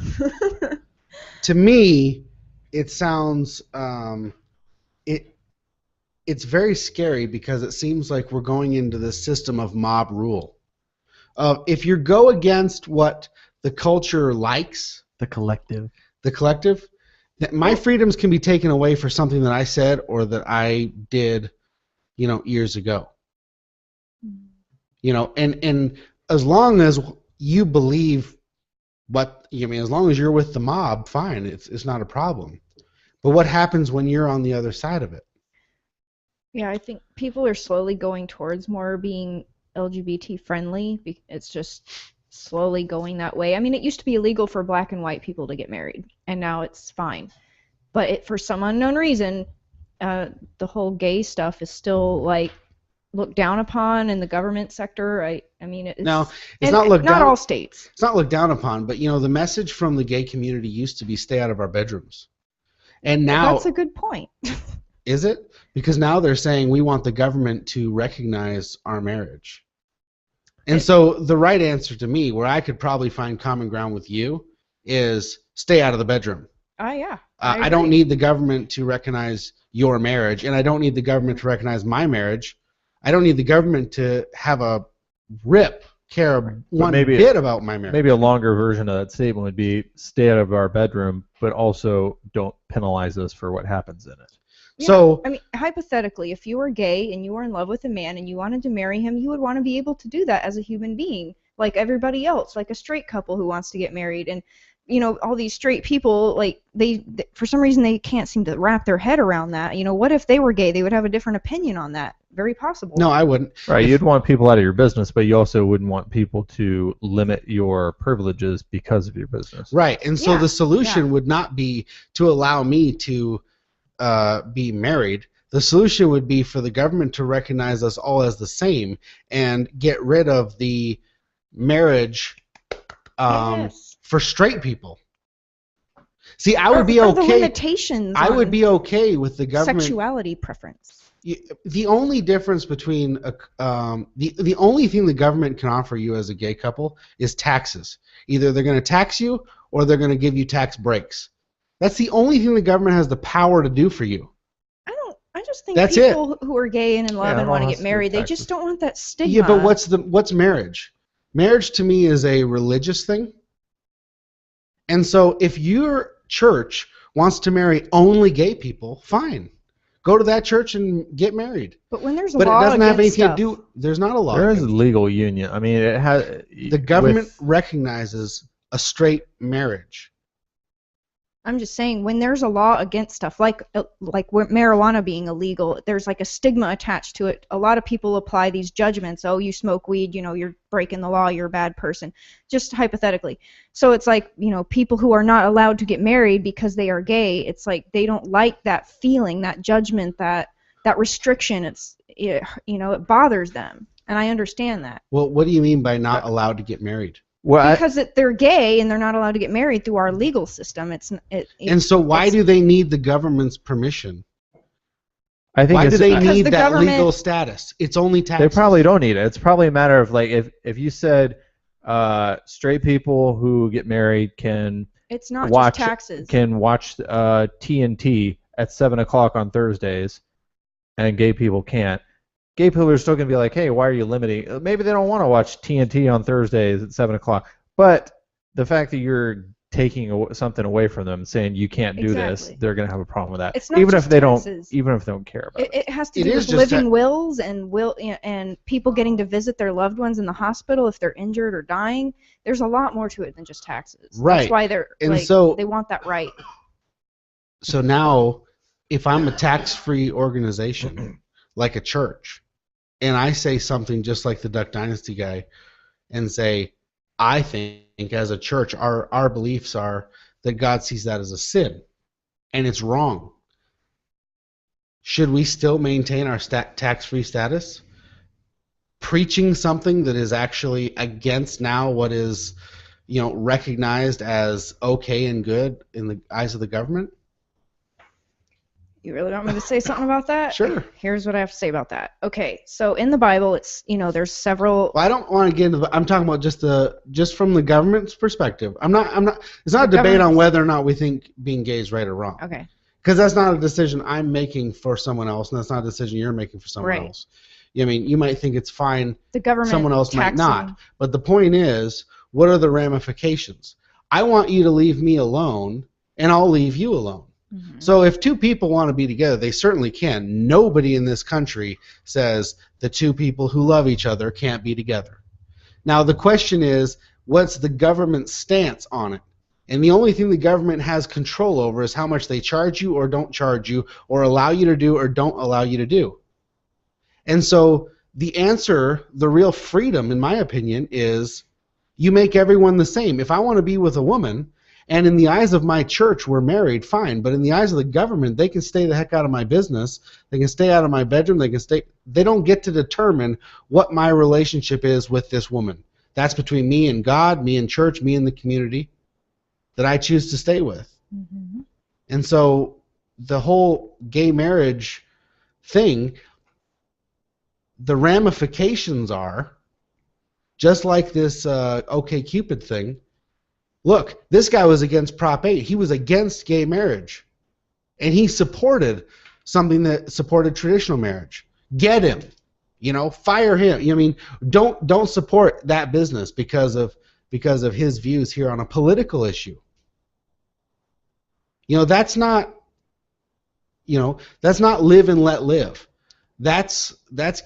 To me, it sounds it's very scary because it seems like we're going into this system of mob rule. If you go against what the culture likes, The collective. the collective, that my freedoms can be taken away for something that I said or that I did, years ago. And as long as you believe as long as you're with the mob, fine, it's not a problem. But what happens when you're on the other side of it? Yeah, I think people are slowly going towards more being LGBT friendly. It's just slowly going that way. I mean, it used to be illegal for black and white people to get married, and now it's fine. But for some unknown reason, the whole gay stuff is still like looked down upon in the government sector. I mean, it's Now, it's not looked down. Not all states. It's not looked down upon, but the message from the gay community used to be stay out of our bedrooms. And now That's a good point. is it? Because now they're saying we want the government to recognize our marriage. And so the right answer to me, where I could probably find common ground with you, is stay out of the bedroom. Yeah. I don't need the government to recognize your marriage, and I don't need the government to recognize my marriage. I don't need the government to have a care one bit about my marriage. Maybe a longer version of that statement would be stay out of our bedroom, but also don't penalize us for what happens in it. Yeah, So, I mean, hypothetically, if you were gay and you were in love with a man and you wanted to marry him, you would want to be able to do that as a human being, like everybody else, like a straight couple who wants to get married. And all these straight people, like they for some reason they can't seem to wrap their head around that. What if they were gay? They would have a different opinion on that. Very possible. no, I wouldn't. Right, you'd want people out of your business, but you also wouldn't want people to limit your privileges because of your business. Right, and so Yeah, the solution yeah. would not be to allow me to be married. The solution would be for the government to recognize us all as the same and get rid of the marriage Yes. for straight people. See, I would be Or the okay. limitations I would on be okay with the government. sexuality preference. The only difference between the only thing the government can offer you as a gay couple is taxes. Either they're going to tax you or they're going to give you tax breaks. That's the only thing the government has the power to do for you. I just think That's people who are gay and in love Yeah, and it want all to has get to do married, with they taxes. just don't want that stigma. Yeah, but what's marriage? Marriage to me is a religious thing. And so if your church wants to marry only gay people, fine. Go to that church and get married. But when there's a But it law doesn't have against anything to stuff, do. There's not a law. There is a legal union. I mean, it has The government recognizes a straight marriage. I'm just saying, when there's a law against stuff like marijuana being illegal, there's like a stigma attached to it. A lot of people apply these judgments. Oh, you smoke weed, you're breaking the law, you're a bad person. Just hypothetically. So it's like, people who are not allowed to get married because they are gay, it's like they don't like that feeling, that judgment, that restriction. It bothers them. And I understand that. Well, what do you mean by not allowed to get married? Because they're gay and they're not allowed to get married through our legal system. And so why do they need the government's permission? I think Why do they Because need the that government- legal status? It's only they taxes. probably don't need it. It's probably a matter of like if you said straight people who get married can It's not watch just taxes. watch TNT at 7:00 on Thursdays, and gay people can't. Gay people are still going to be like, hey, why are you limiting? Maybe they don't want to watch TNT on Thursdays at 7:00. But the fact that you're taking something away from them, saying you can't do this, Exactly. they're going to have a problem with that. It's not even just if they taxes. don't care about it. It has to It do is with just living that- wills and people getting to visit their loved ones in the hospital if they're injured or dying. There's a lot more to it than just taxes. Right. That's why they're And so- they want that right. So now, if I'm a tax-free organization, like a church, and I say something just like the Duck Dynasty guy, and say, I think as a church, our beliefs are that God sees that as a sin, and it's wrong. Should we still maintain our tax-free status? Preaching something that is actually against now what is, recognized as okay and good in the eyes of the government? You really want me to say something about that? Sure. Here's what I have to say about that. Okay, so in the Bible, it's there's several. Well, I don't want to get into. I'm talking about just from the government's perspective. I'm not. It's not a The debate on government's- whether or not we think being gay is right or wrong. Okay. Because that's not a decision I'm making for someone else, and that's not a decision you're making for someone Right. else. I mean, you might think it's fine. The government. Someone else might taxing- not. But the point is, what are the ramifications? I want you to leave me alone, and I'll leave you alone. Mhm. So if two people want to be together, they certainly can. Nobody in this country says the two people who love each other can't be together. Now the question is, what's the government's stance on it? And the only thing the government has control over is how much they charge you or don't charge you, or allow you to do or don't allow you to do. And so the answer, the real freedom, in my opinion, is you make everyone the same. If I want to be with a woman, and in the eyes of my church, we're married, fine. But in the eyes of the government, they can stay the heck out of my business. They can stay out of my bedroom. They don't get to determine what my relationship is with this woman. That's between me and God, me and church, me and the community that I choose to stay with. Mhm. And so the whole gay marriage thing, the ramifications are just like this OkCupid thing. Look, this guy was against Prop 8. He was against gay marriage. And he supported something that supported traditional marriage. Get him. Fire him. I mean, don't support that business because of his views here on a political issue. That's not live and let live. That's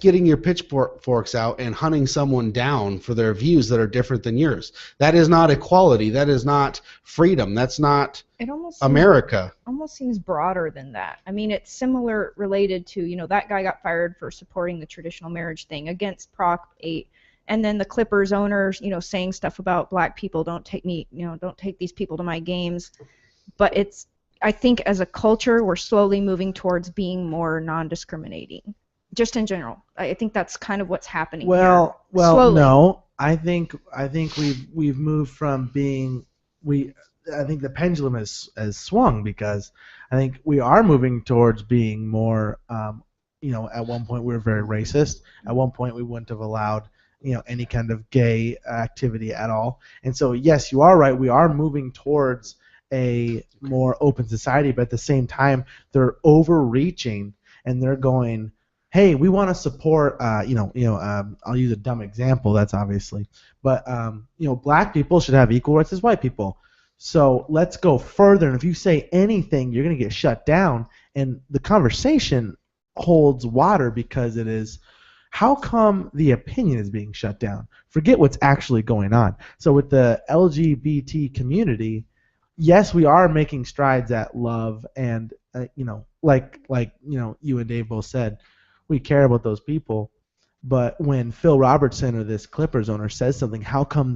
getting your pitchforks out and hunting someone down for their views that are different than yours. That is not equality. That is not freedom. That's not It almost America. almost seems broader than that. I mean, it's similar related to, that guy got fired for supporting the traditional marriage thing against Prop 8. And then the Clippers owners, saying stuff about black people, don't take these people to my games. But I think as a culture, we're slowly moving towards being more non-discriminating. Just in general. I think that's kind of what's happening here. Well, Slowly. no. I think we've moved from being I think the pendulum has swung, because I think we are moving towards being more. At one point we were very racist. At one point we wouldn't have allowed any kind of gay activity at all. And so yes, you are right. We are moving towards a more open society, but at the same time they're overreaching and they're going, hey, we want to support I'll use a dumb example, that's obviously, but black people should have equal rights as white people, so let's go further, and if you say anything you're going to get shut down. And the conversation holds water because it is, how come the opinion is being shut down? Forget what's actually going on. So with the LGBT community, yes, we are making strides at love, and like you and Dave both said, we care about those people. But when Phil Robertson or this Clippers owner says something, how come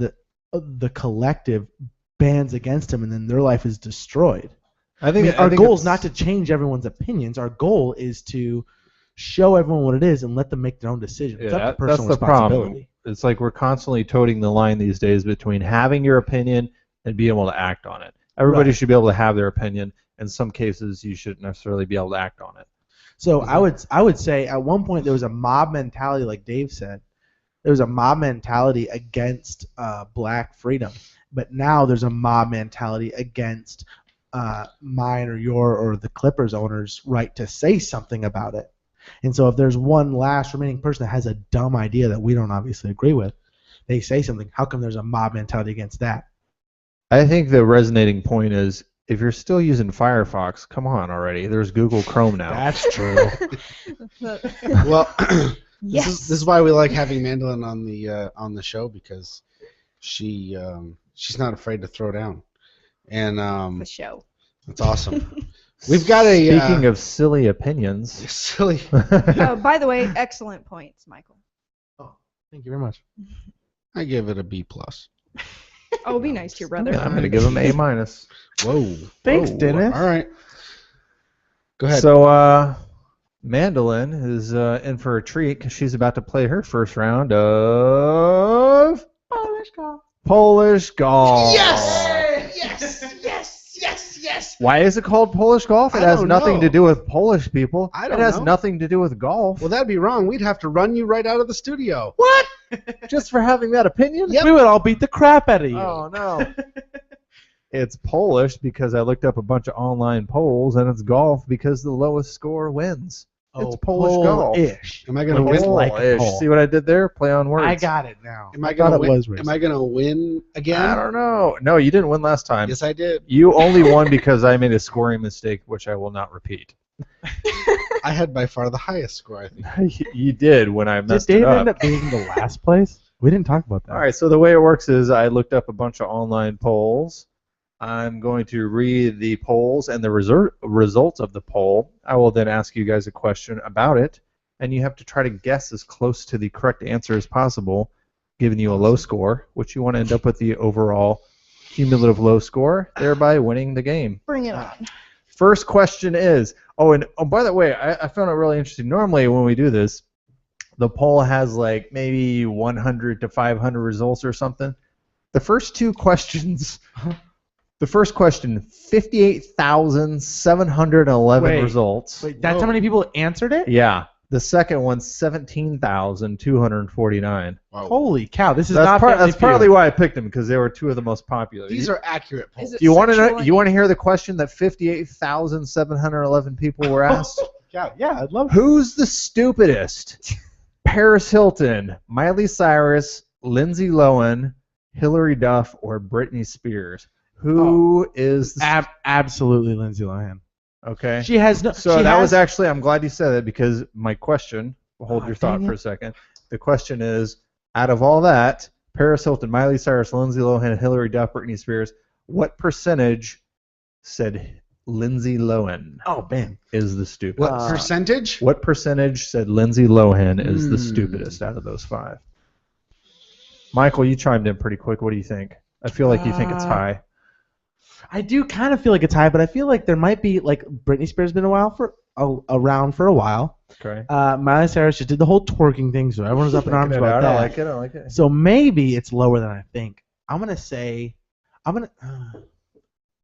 the collective bands against him and then their life is destroyed? I think our goal is not to change everyone's opinions. Our goal is to show everyone what it is and let them make their own decisions. It's up to personal that's the responsibility. problem. It's like we're constantly toting the line these days between having your opinion and being able to act on it. Everybody Right. should be able to have their opinion. In some cases, you shouldn't necessarily be able to act on it. So I would say at one point there was a mob mentality, like Dave said. There was a mob mentality against black freedom, but now there's a mob mentality against mine or your or the Clippers owners' right to say something about it. And so if there's one last remaining person that has a dumb idea that we don't obviously agree with, they say something. How come there's a mob mentality against that? I think the resonating point is, if you're still using Firefox, come on already. There's Google Chrome now. That's true. Well, Yes. this is why we like having Mandolin on the show, because she's not afraid to throw down, and The show. it's awesome. We've got a Speaking of silly opinions, silly. Oh, by the way, excellent points, Michael. Thank you very much. I give it a B plus. Oh, be nice to your brother. I'm going to give him A minus. Whoa. Thanks, Whoa. Dennis. All right. Go ahead. So, Mandolin is in for a treat because she's about to play her first round of Polish golf. Yes! Yes! Yes! Yes! Yes! Why is it called Polish golf? It I has don't nothing know. to do with Polish people. I It don't has know. nothing to do with golf. Well, that'd be wrong. We'd have to run you right out of the studio. What? Just for having that opinion? Yep. We would all beat the crap out of you. Oh no. It's Polish because I looked up a bunch of online polls, and it's golf because the lowest score wins. It's Polish golf. Polish. Am I gonna Like, win? it's like a Polish. pole. See what I did there? Play on words. I got it now. Am I thought gonna it win? was Am I gonna win again? I don't know. No, you didn't win last time. Yes, I did. You only won because I made a scoring mistake, which I will not repeat. I had by far the highest score, I think. You did when I Did messed Dave it up. end up being the last place? We didn't talk about that. All right, so the way it works is I looked up a bunch of online polls. I'm going to read the polls and the results of the poll. I will then ask you guys a question about it, and you have to try to guess as close to the correct answer as possible, giving you a low score, which you want to end up with the overall cumulative low score, thereby winning the game. Bring it on. First question is, by the way, I found it really interesting. Normally when we do this, the poll has like maybe 100 to 500 results or something. The first two questions, the first question, 58,711 results. Wait, that's how many people answered it? Yeah. The second one, 17,249. Wow. Holy cow! This is not That's Family partly Feud. why I picked them, because they were two of the most popular. These are accurate polls. Is it Do you want to know? sexual You want to hear the question that 58,711 people were asked? Yeah, I'd love. Who's the stupidest? Paris Hilton, Miley Cyrus, Lindsay Lohan, Hillary Duff, or Britney Spears? Who is the Absolutely, Lindsay Lohan. okay? She has no. So she that has, was actually, I'm glad you said that, because my question, hold Oh, your thought dang for it. a second. The question is, out of all that, Paris Hilton, Miley Cyrus, Lindsay Lohan, Hillary Duff, Britney Spears, what percentage said Lindsay Lohan Oh, bam. is the stupidest? What percentage? What percentage said Lindsay Lohan is the stupidest out of those five? Michael, you chimed in pretty quick. What do you think? I feel like you think it's high. I do kind of feel like it's high, but I feel like there might be like Britney Spears been around for a while. Okay. Miley Cyrus just did the whole twerking thing, so everyone's up in arms about that. I like it. I like it. So maybe it's lower than I think. I'm gonna say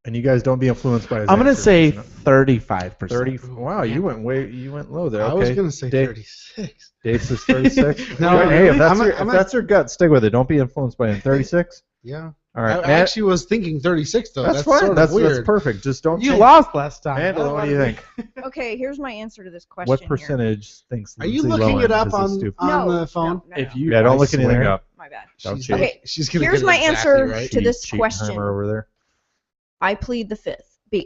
And you guys don't be influenced by his I'm gonna answers, say isn't it? 35%. 30. Wow, you went low there. I Okay. was gonna say Dave, 36. Dave says 36. No, hey, if I'm that's your gut, stick with it. Don't be influenced by him. 36. Yeah. All right. I actually was thinking 36 though. that's Sort fine. of That's weird. perfect. Just don't. You change. lost last time. Mandela, what do you think? Okay, here's my answer to this question. What here. percentage thinks? Are you Lindsay looking Lohan it up is the on stupid? No, the phone? No, If you, Yeah, don't I look anything swear- up. My bad. Don't She's cheat. gonna, Okay, she's gonna here's get it my exactly answer right. to this Cheating question. timer over there. I plead the fifth.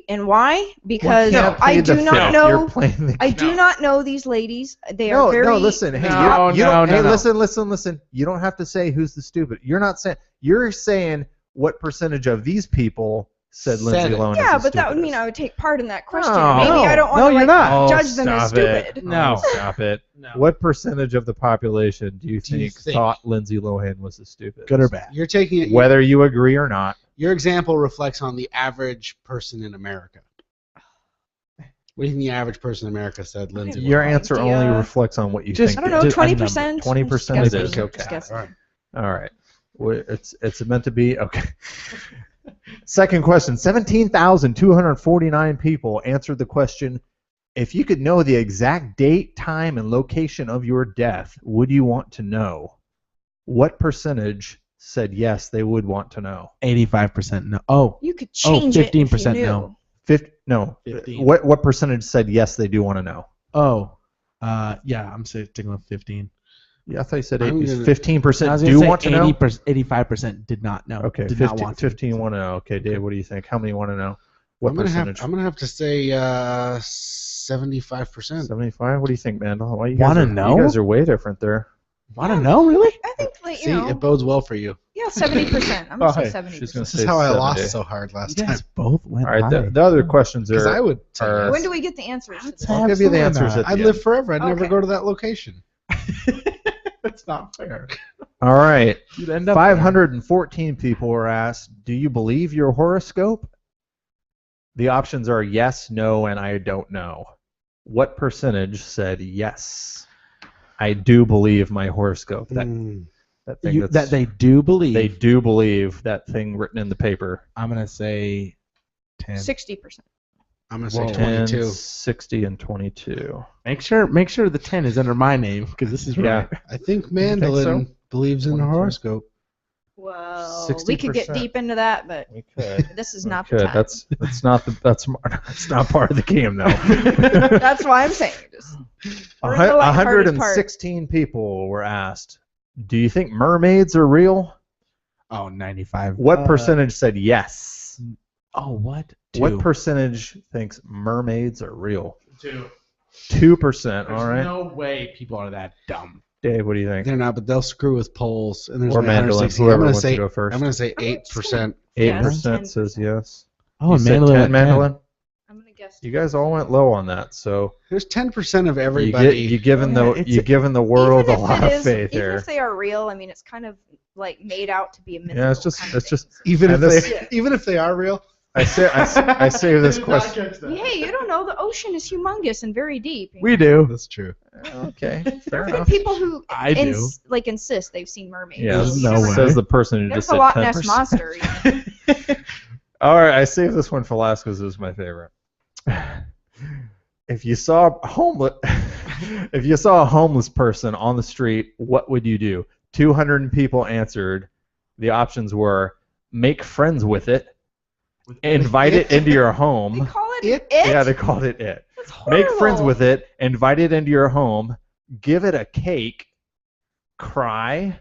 And why? Because Can't I plead the do not fifth. know. You're playing the I do not know these ladies. They are No, very. no, listen. Hey, No, you don't, no, hey, no. listen. You don't have to say who's the stupid. You're not saying. You're saying what percentage of these people said Said Lindsay it. Lohan Yeah, is the but that would mean stupidest? I would take part in that question. No. Maybe I don't want No, to you're like not. judge them as stop it. stupid. No. Oh, stop it. No. What percentage of the population do you Do you think think? thought Lindsay Lohan was the stupidest? Good or bad? You're taking it. Whether you agree or not. Your example reflects on the average person in America. What do you think the average person in America said, Lindsay? have Your no answer idea. only reflects on what you Just- think. I don't know, it is. 20%. 20% it is. Just Okay. guessing. All right. All right. Well, it's meant to be okay. Second question: 17,249 people answered the question. If you could know the exact date, time, and location of your death, would you want to know? What percentage said yes, they would want to know? 85% no. Oh, You could change it if 15% you knew. no. 50, no. 15. What percentage said yes, they do want to know? yeah, I'm sticking with 15. Yeah, I thought you said I'm 8, gonna- 15% I was do gonna say want to know. 85% did not know. Okay, did 15, not want to. 15 want to know. Okay, Dave, what do you think? How many want to know? What I'm gonna percentage? have to say 75%. 75. What do you think, Mandel? Why you Wanna guys are, know? You guys are way different there. Want to know, really? I think, like, See, you know, it bodes well for you. yeah, 70%. I'm Oh, gonna hey, say she's 70%. gonna This is how I 70. lost so hard last You time. guys both went All right, high. the other questions Because I are. would tell are- you. When do we get the answers? to this? I'll give you the Absolutely answers not. at the I'd end. live forever. I'd never Okay. go to that location. That's not fair. All right. You'd end up 514 people were asked, do you believe your horoscope? The options are yes, no, and I don't know. What percentage said yes? I do believe my horoscope. That thing that they do believe. they do believe that thing written in the paper. I'm gonna say 10. 60%. I'm gonna say Whoa. 22. 10, 60, and 22. Make sure the 10 is under my name because this is Yeah. right. I think think Mandolin so? believes in the 22. horoscope. Well, we could get 60%. deep into that, but We could. this is not Good. the time. That's not that's not part of the game though. That's why I'm saying just we're in the lighthearted part. 116 people were asked, "Do you think mermaids are real?" Oh, 95. What percentage said yes? Oh, what? What percentage thinks mermaids are real? 2. 2%. All right. No way people are that dumb. Dave, what do you think? They're not, but they'll screw with polls. And there's Or only Mandolin, 160. whoever I'm gonna wants to say go first. I'm gonna say 8%. 8% says yes. Oh, You and said Mandolin 10, at 10. Mandolin? I'm gonna guess. You guys all went low on that, so There's 10% of you everybody. you giving Yeah, the it's- you giving the world a Even if lot it of is- faith even here. if they are real, I mean, it's kind of like made out to be a mythical Yeah, it's just kind of thing. even and if they are real. I say this question. Hey, you don't know the ocean is humongous and very deep. We do. That's true. Okay, fair There have been enough. people who I do. insist they've seen mermaids. Yeah, There's You no never- way. says the person who There's just a said Loch 10%. Ness monster. You know? All right, I saved this one for last because it was my favorite. If you saw a homeless person on the street, what would you do? 200 people answered. The options were make friends with it, invite it into your They home. call it It? Yeah, they called it it. That's horrible. Make friends with it, invite it into your home, give it a cake, cry,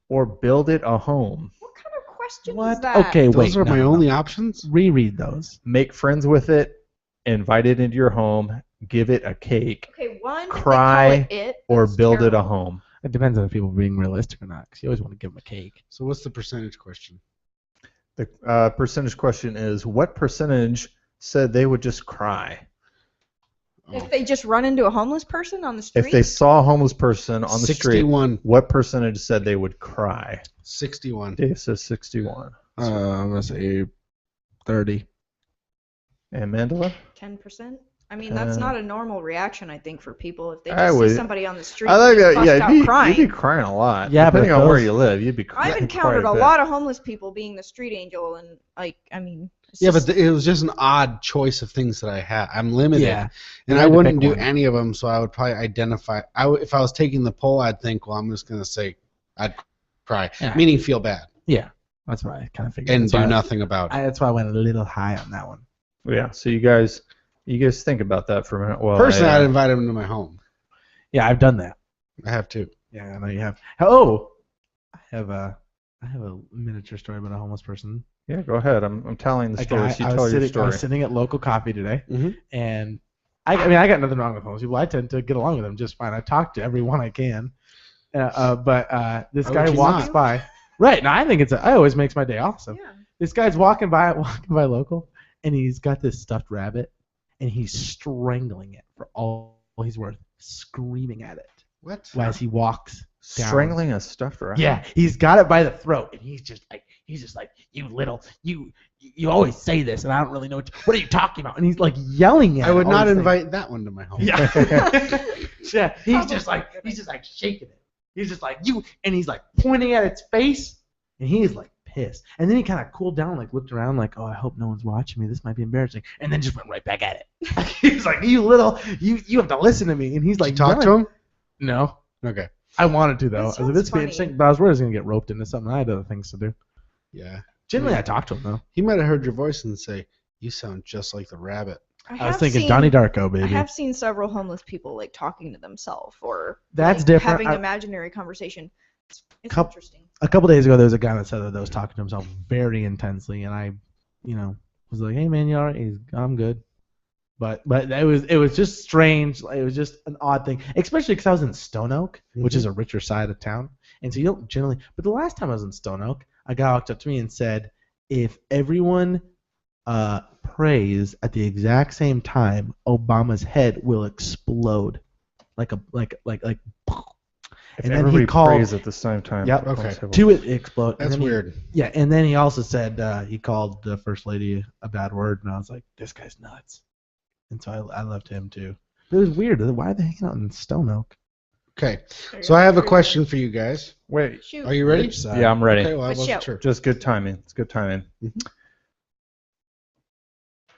or build it a home. What kind of question is What? that? Okay, wait. Those are my no. only options. Reread those. Make friends with it, invite it into your home, give it a cake, Okay, one. Cry they call it or That's build it a terrible. home. It depends on if people are being realistic or not. Because you always want to give them a cake. So what's the percentage question? The percentage question is what percentage said they would just cry? If they just run into a homeless person on the street. If they saw a homeless person on the street, 61. what percentage said they would cry? 61. Dave says 61. I'm gonna say 30. And Mandela? 10%. I mean, that's not a normal reaction, I think, for people if they I just would- see somebody on the street. I like and that. bust Yeah, out you'd crying. be crying a lot. Yeah, but depending on where those- you live, you'd be crying. I've encountered a lot of homeless people being the street angel, and like, I mean. it's Yeah, just- but it was just an odd choice of things that I had. I'm limited, Yeah. and You I had to wouldn't pick do one. any of them. So I would probably identify. If I was taking the poll, I'd think, well, I'm just gonna say I'd cry, Yeah. meaning feel bad Yeah. That's what I kind of figured. and That's do why nothing about it. that's why I went a little high on that one. Yeah. So you guys think about that for a minute. Well, Personally, I'd invite him to my home. Yeah, I've done that. I have too. Yeah, I know you have. Oh, I have a miniature story about a homeless person. yeah, go ahead. I'm telling the A story. guy- So you I tell was your sitting- I story. was sitting at local coffee today, Mhm. and I mean, I got nothing wrong with homeless people. I tend to get along with them just fine. I talk to everyone I can. But this Why guy would you walks not? by. Right. No, I think it always makes my day awesome. Yeah. This guy's walking by local, and he's got this stuffed rabbit, and he's strangling it for all he's worth, screaming at it What? as he walks down. Strangling a stuffed rabbit. Yeah, he's got it by the throat, and he's just like, you always say this, and I don't really know what are you talking about? And he's like yelling at I it would all not these things. invite that one to my home. Yeah. Yeah, he's just like shaking it. He's just like and he's like pointing at its face, and he's like pissed. And then he kind of cooled down, like looked around, like, oh, I hope no one's watching me. This might be embarrassing. And then just went right back at it. He's like, you have to listen to me. And he's like, Did you talk to yelling. him? No, Okay. I wanted to though. That I was like, sounds this would be funny. interesting, but I was worried I was gonna get roped into something. I had other things to do. Yeah. Generally, I talked to him though. He might have heard your voice and say, "You sound just like the rabbit." I was have thinking seen- Donnie Darko, I baby. have seen several homeless people like talking to themselves or That's like, different. having I- imaginary conversation. It's Couple- interesting. A couple days ago, there was a guy that said that was talking to himself very intensely, and I, was like, "Hey man, you all right?" I'm good. But it was just strange. It was just an odd thing, especially because I was in Stone Oak, which is a richer side of town, and so you don't generally. But the last time I was in Stone Oak, a guy walked up to me and said, "If everyone prays at the exact same time, Obama's head will explode, like." If And then he everybody called- prays at the same time. Yep. Okay. To it explode. And That's then he- weird. Yeah, and then he also said he called the first lady a bad word, and I was like, this guy's nuts. And so I left him too. But it was weird. Why are they hanging out in Stone Oak? Okay. So I have a question for you guys. Wait. Shoot. Are you ready? Which Yeah, side? I'm ready. Okay. Well, I Let's wasn't shout. sure. Just good timing. It's good timing.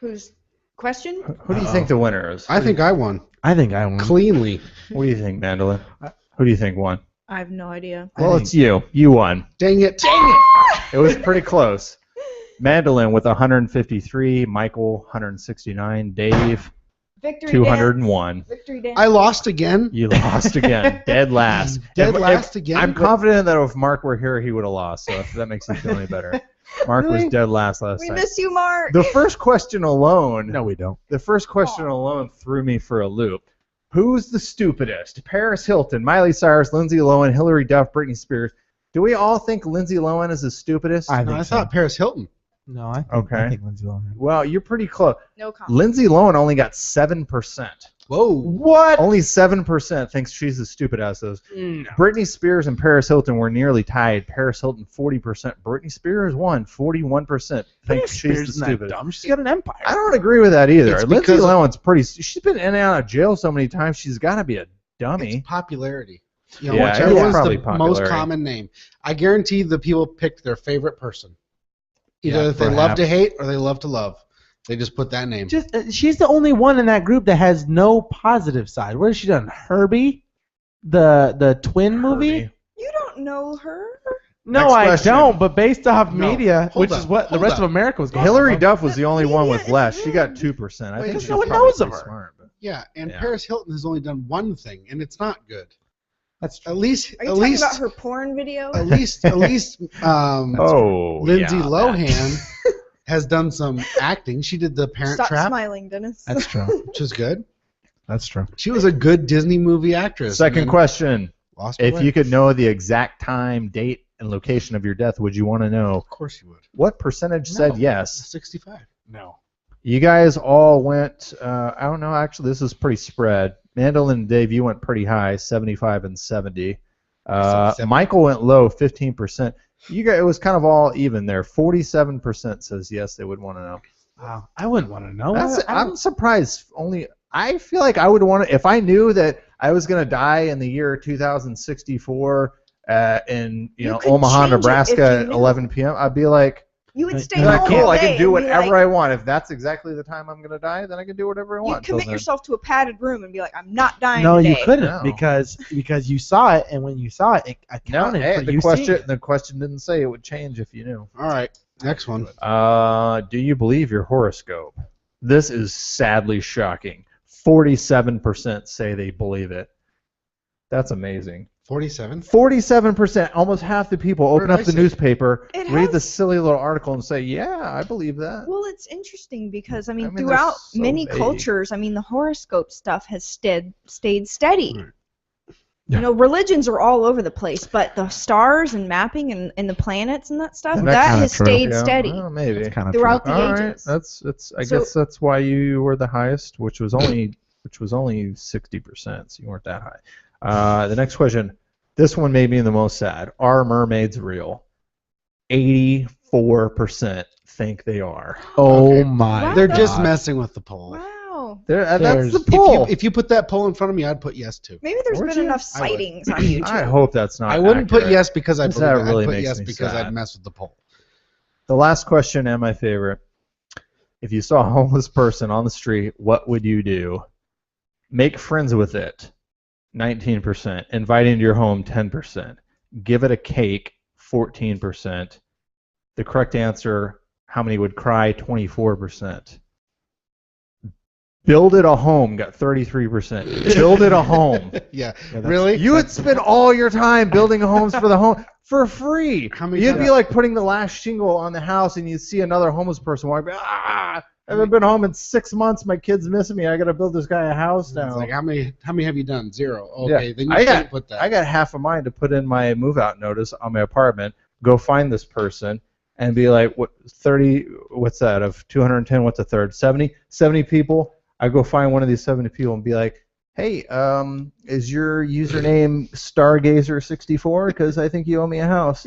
Who's Question? Who do you think the winner is? I think I won I think I won. cleanly. What do you think, Mandolin? Who do you think won? I have no idea. Well, it's you. You won. Dang it! It was pretty close. Mandolin with 153, Michael 169, Dave Victory 201. Dance. Victory dance. I lost again. You lost again. Dead last. Dead If- last again. I'm confident that if Mark were here, he would have lost. So if that makes you feel any better. Mark was Really? dead last time. We miss you, Mark. The first question alone. No, we don't. The first question alone threw me for a loop. Who's the stupidest? Paris Hilton, Miley Cyrus, Lindsay Lohan, Hillary Duff, Britney Spears. Do we all think Lindsay Lohan is the stupidest? I No, think I so. thought Paris Hilton. No, I think, Okay. I think Lindsay Lohan. Well, you're pretty close. No comment. Lindsay Lohan only got 7%. Whoa. What? Only 7% thinks she's the stupid ass. Those. Britney Spears and Paris Hilton were nearly tied. Paris Hilton 40%. Britney Spears won 41%. Thinks she's the stupid. Dumb. She's got an empire. I don't agree with that either. It's Lindsay because- Lohan's pretty. She's been in and out of jail so many times. She's got to be a dummy. It's popularity. You know, Yeah, whichever it's one's probably the popularity. most common name. I guarantee the people picked their favorite person. Either Yeah, if they love to perhaps. hate or they love to love. They just put that name. Just she's the only one in that group that has no positive side. What has she done? Herbie, the twin movie? Herbie. You don't know her? No, Next I question. don't. But based off No, media, hold which up, is what the hold rest up. of America was going. Hillary on. Duff was the only one with media less. is She got rude. 2%. I Wait, think because she's no one probably knows of pretty her. smart, but- Yeah, and Yeah. Paris Hilton has only done one thing, and it's not good. That's true. At least, Are you at talking least, about her porn video? at least, Oh, Lindsay yeah, Lohan has done some acting. She did The Parent Stop Trap, smiling, Dennis. That's true. which is good. That's true. She was a good Disney movie actress. Second and then question. lost her If way. you could know the exact time, date, and location of your death, would you want to know Of course you would. what percentage said No. yes? 65. No. You guys all went, I don't know, actually, this is pretty spread. Mandolin and Dave, you went pretty high, 75 and 70. 70. Michael went low, 15%. You guys, it was kind of all even there. 47% says yes, they would want to know. Wow. I wouldn't want to know. I'm surprised. I feel like I would want to, if I knew that I was going to die in the year 2064 in You could Omaha, change it Nebraska if you at knew. 11 p.m. I'd be like, You would stay "Like, home cool, all I day can do and be whatever like, I want. If that's exactly the time I'm going to die, then I can do whatever I You want. commit Till then. yourself to a padded room and be like, I'm not dying No, today. you couldn't No. because you saw it, and when you saw it, it No, accounted hey, for the you question seeing it. the question didn't say it would change if you knew. All right. Next one. Do you believe your horoscope? This is sadly shocking. 47% say they believe it. That's amazing. 47. 47%, almost half the people Where open did up I the say? newspaper, It read has- the silly little article, and say, "Yeah, I believe that." Well, it's interesting because, I mean, they're throughout so many vague. cultures, I mean, the horoscope stuff has stayed steady. Right. Yeah. You know, religions are all over the place, but the stars and mapping and the planets and that stuff, That's that kinda has true. stayed Yeah, steady well, maybe. It's kind of throughout the All right, ages. that's. I So- guess that's why you were the highest, which was only 60%. So you weren't that high. The next question. This one made me the most sad. Are mermaids real? 84% think they are. Oh Okay. my! Wow. They're God. just messing with the poll. Wow. That's There's- the If poll. if you put that poll in front of me, I'd put yes too. Maybe there's Would been you? enough I would. sightings on YouTube. I hope that's not. I wouldn't put accurate. yes because I That believe it. really I'd put makes yes me because sad. I'd mess with the poll. The last question and my favorite. If you saw a homeless person on the street, what would you do? Make friends with it, 19%. Invite into your home, 10%. Give it a cake, 14%. The correct answer, how many would cry, 24%. Build it a home, got 33%. Build it a home. Yeah. that's- Really? You would spend all your time building homes for the home for free. How many You'd times- be like putting the last shingle on the house, and you'd see another homeless person walk by. I haven't been home in 6 months. My kid's missing me. I got to build this guy a house It's now. like how many have you done? 0. Okay, Yeah. then you I can't got- put that. I got half a mind to put in my move-out notice on my apartment. Go find this person and be like, what 30? What's that of 210? What's a third? 70 people. I go find one of these 70 people and be like, hey, is your username Stargazer64? Because I think you owe me a house.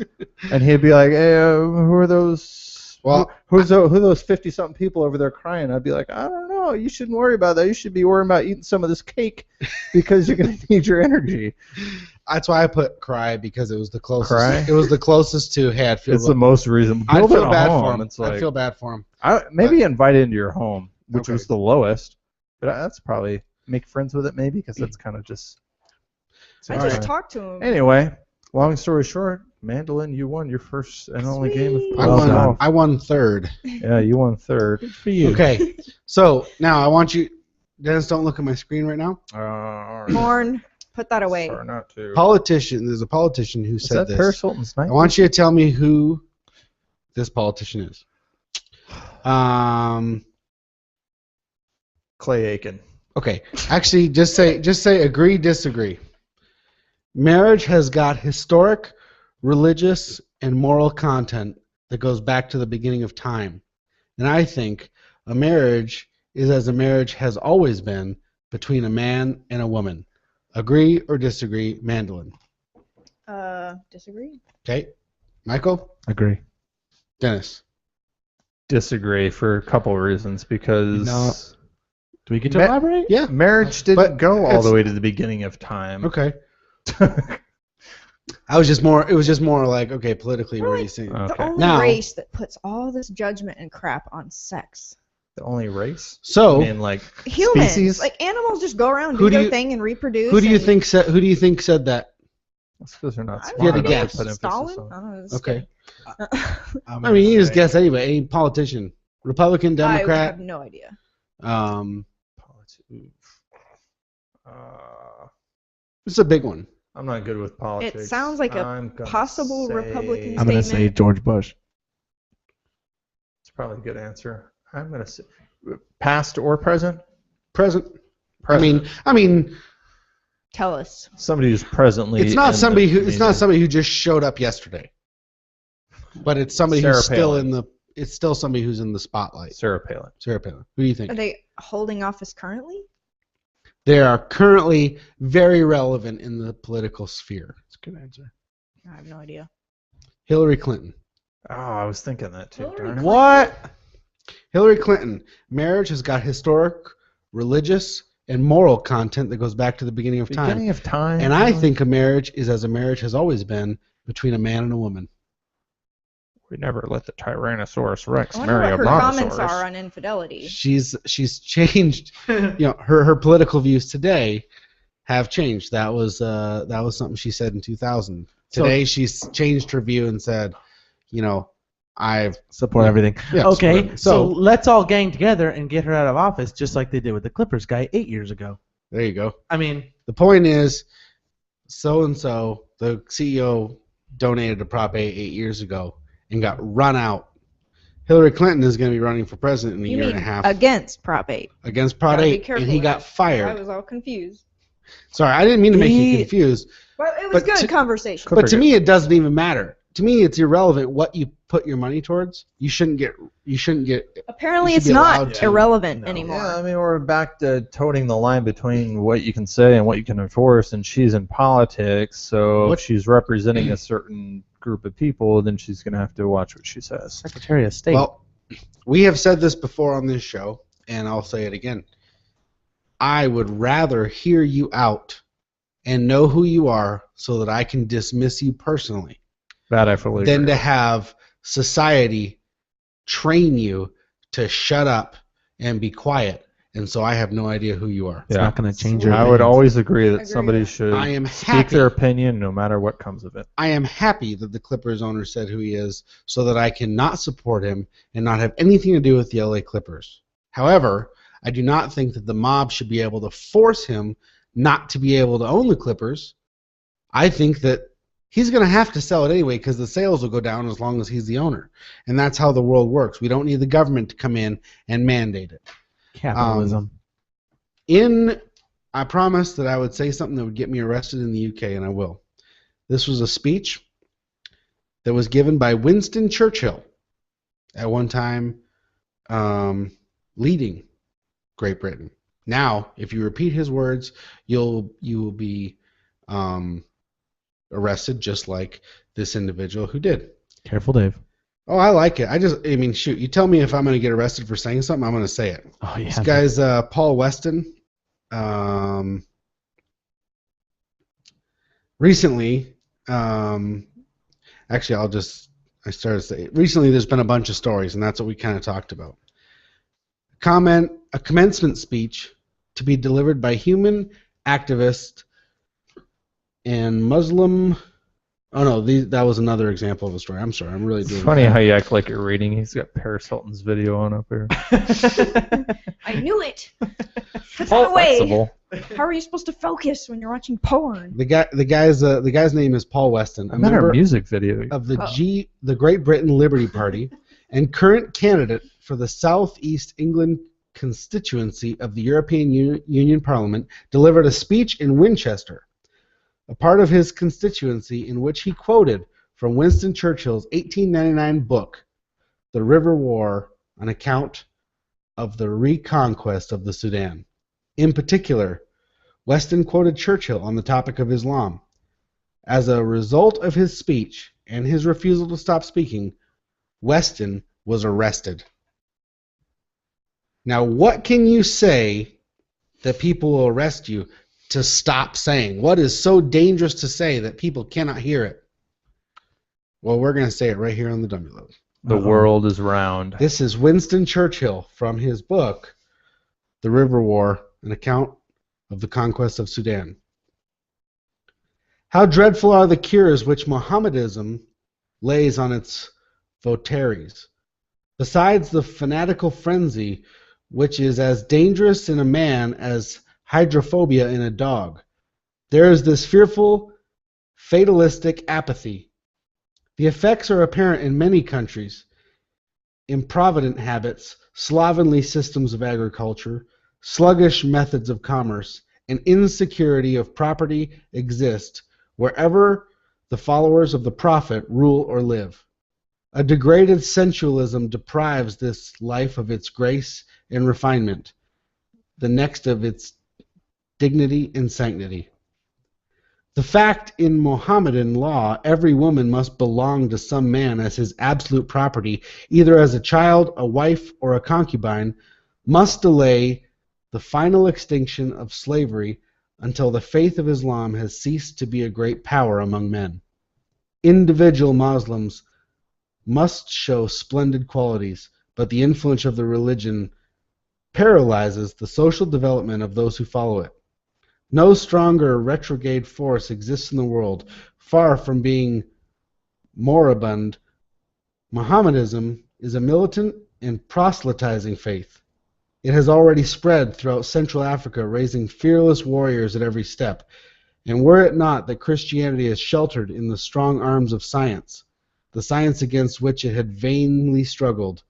And he'd be like, hey, who are those? Well, who are those 50-something people over there crying? I'd be like, I don't know. You shouldn't worry about that. You should be worrying about eating some of this cake because you're going to need your energy. That's why I put cry because it was the closest. Cry? It was the closest to hey, I'd feel. It's the most reasonable. I'd Build it feel a bad home. for him. It's like, I'd feel bad for him. maybe invite it into your home. which Okay. was the lowest. But that's probably make friends with it maybe because that's kind of just. I All just right. talked to him. Anyway, long story short, Mandolin, you won your first and only game of Sweet. I Well won. done. I won third. Yeah, you won third. Good for you. Okay. So now I want you, Dennis. Don't look at my screen right now. Morn, put that away. Sorry not to. Politician. There's a politician who Is said that this. Paris Hilton's I night? want you to tell me who this politician is. Clay Aiken. Okay. Actually, just say agree, disagree. Marriage has got historic, religious, and moral content that goes back to the beginning of time. And I think a marriage is as a marriage has always been between a man and a woman. Agree or disagree, Mandolin? Disagree. Okay. Michael? Agree. Dennis? Disagree for a couple of reasons because No. Do we get to Ma- elaborate? Yeah. marriage But didn't go all it's- the way to the beginning of time. Okay. I was just more. It was just more like, okay, politically, what are you saying? Okay. The only Now- race that puts all this judgment and crap on sex. The only race? So, I mean, like Humans, species? like animals, just go around, Who do do their you- thing, and reproduce. who do you and- think said? Who do you think said that? That's because they're not I smart You had to enough guess. put emphasis Stalin? on. I don't know, just Okay. kidding. I mean, you just guess anyway. Any politician, Republican, I have Democrat. no idea. It's a big one. I'm not good with politics. sounds like a I'm gonna possible say- Republican I'm gonna say statement. George Bush. It's probably a good answer. I'm gonna say past or present. Present. Present. I mean, Tell us. somebody who's presently. it's not in somebody the who. It's not media. somebody who just showed up yesterday. But it's somebody Sarah who's still Palin. in the. It's still somebody who's in the spotlight. Sarah Palin. Sarah Palin. Who do you think? Are they holding office currently? They are currently very relevant in the political sphere. That's a good answer. I have no idea. Hillary Clinton. Oh, I was thinking that too. Hillary Darn it. What? Hillary Clinton. Marriage has got historic, religious, and moral content that goes back to the beginning of time. Beginning of time. And I think a marriage is as a marriage has always been between a man and a woman. we never let the Tyrannosaurus Rex I wonder marry what a her brontosaurus. comments are on infidelity. She's changed. Her political views today have changed. That was something she said in 2000. So- Today she's changed her view and said, I've Support everything. yeah, Okay, support- so let's all gang together and get her out of office, just like they did with the Clippers guy 8 years ago. there you go. I mean, The point is, so and so, the CEO donated to Prop 8 years ago and got run out. Hillary Clinton is going to be running for president in a You year mean and a half against Prop 8? against Prop Gotta be 8, careful and he with got that. I fired. was all confused. Sorry, I didn't mean to make you confused. Well, it was But good to- conversation. But to me, it doesn't even matter. To me, it's irrelevant what you put your money towards. You shouldn't get. Apparently, you should it's be allowed not to. irrelevant No. anymore. Yeah, I mean, we're back to toting the line between what you can say and what you can enforce, and she's in politics, so What- if she's representing a certain group of people, then she's going to have to watch what she says. Secretary of State. Well, we have said this before on this show, and I'll say it again. I would rather hear you out and know who you are so that I can dismiss you personally That I fully than agree. to have society train you to shut up and be quiet. And so I have no idea who you are. it's not going to change your I would opinions. always agree that Agree. somebody should I am speak happy. their opinion no matter what comes of it. I am happy that the Clippers owner said who he is so that I can not support him and not have anything to do with the LA Clippers. However, I do not think that the mob should be able to force him not to be able to own the Clippers. I think that he's going to have to sell it anyway because the sales will go down as long as he's the owner. And that's how the world works. We don't need the government to come in and mandate it. Capitalism. I promised that I would say something that would get me arrested in the UK, and I will. This was a speech that was given by Winston Churchill at one time leading Great Britain. Now, if you repeat his words, you will be arrested just like this individual who did. Careful, Dave. Oh, I like it. I mean, shoot, you tell me if I'm going to get arrested for saying something, I'm going to say it. Oh, yeah. This guy's Paul Weston. Recently, actually, I started to say, recently there's been a bunch of stories, and that's what we kind of talked about. a commencement speech to be delivered by human activist and Muslim. Oh no, that was another example of a story. I'm sorry, I'm really doing. It's funny how you act like you're reading. He's got Paris Hilton's video on up here. I knew it. Put that All away. flexible. How are you supposed to focus when you're watching porn? The guy's name is Paul Weston, a I met our member music video. of the Great Britain Liberty Party, and current candidate for the South East England constituency of the European Union Parliament, delivered a speech in Winchester, a part of his constituency, in which he quoted from Winston Churchill's 1899 book, The River War, an account of the reconquest of the Sudan. In particular, Weston quoted Churchill on the topic of Islam. As a result of his speech and his refusal to stop speaking, Weston was arrested. Now, what can you say that people will arrest you to stop saying? What is so dangerous to say that people cannot hear it? Well, we're going to say it right here on the Dummy Load. The world is round. This is Winston Churchill from his book, The River War, an account of the conquest of Sudan. How dreadful are the cures which Mohammedanism lays on its votaries. Besides the fanatical frenzy, which is as dangerous in a man as hydrophobia in a dog, there is this fearful fatalistic apathy. The effects are apparent in many countries. Improvident habits, slovenly systems of agriculture, sluggish methods of commerce, and insecurity of property exist wherever the followers of the Prophet rule or live. A degraded sensualism deprives this life of its grace and refinement, the next of its dignity and sanctity. The fact in Mohammedan law, every woman must belong to some man as his absolute property, either as a child, a wife, or a concubine, must delay the final extinction of slavery until the faith of Islam has ceased to be a great power among men. Individual Muslims must show splendid qualities, but the influence of the religion paralyzes the social development of those who follow it. No stronger retrograde force exists in the world. Far from being moribund, Mohammedanism is a militant and proselytizing faith. It has already spread throughout Central Africa, raising fearless warriors at every step. And were it not that Christianity is sheltered in the strong arms of science, the science against which it had vainly struggled,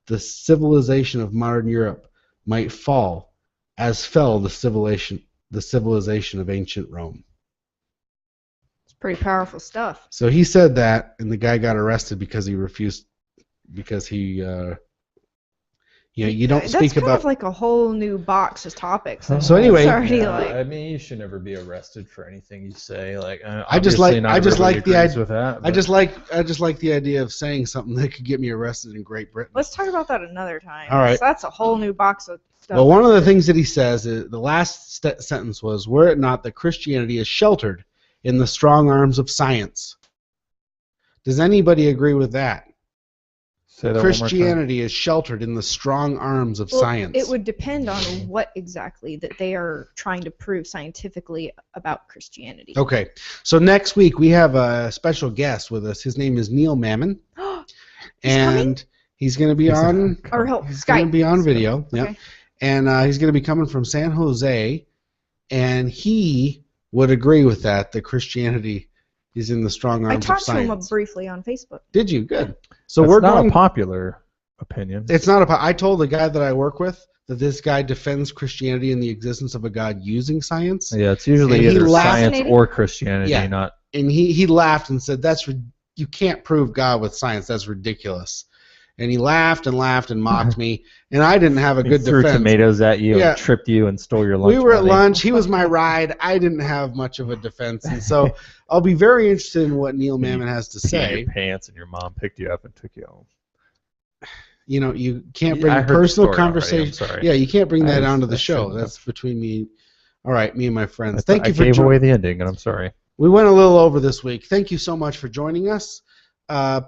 the civilization of modern Europe might fall, as fell the civilization of ancient Rome. It's pretty powerful stuff. So he said that, and the guy got arrested because he refused, because he, you don't That's speak kind about. of like a whole new box of topics. So anyway- it's already Yeah, like I mean, you should never be arrested for anything you say. Like, I just like the idea. with that. I just like the idea of saying something that could get me arrested in Great Britain. let's talk about that another time. All right. So that's a whole new box of stuff. Well, one of the things that he says, is, the last sentence was, were it not that Christianity is sheltered in the strong arms of science. Does anybody agree with that? Say that one more time. Christianity is sheltered in the strong arms of Well, science. It would depend on what exactly that they are trying to prove scientifically about Christianity. Okay, so next week we have a special guest with us. His name is Neil Mammon, and he's going to be on. Or He's going to Skype. be on video. Yeah, Okay. and he's going to be coming from San Jose, and he would agree with that. That Christianity is in the strong I arms of talked to him science. briefly on Facebook. Did you? Good. So That's we're not going. a popular opinion. It's not a. I told the guy that I work with that this guy defends Christianity and the existence of a God using science. Yeah, it's usually And he either laughed- science or Christianity, Yeah. not. And he laughed and said, you can't prove God with science. That's ridiculous. And he laughed and mocked me, and I didn't have a He good threw defense. tomatoes at you Yeah. and tripped you and stole your lunch We were at money. lunch. He was my ride. I didn't have much of a defense, and so I'll be very interested in what Neil Mammon has to Peed in say. your pants and your mom picked you up and took you home. You know, you can't I bring heard the personal story already, I'm conversation. sorry. Yeah, you can't bring I that was- onto the I show. shouldn't That's between me. All right, me and my friends. I Thank you for gave joining. away the ending, and I'm sorry. We went a little over this week. Thank you so much for joining us.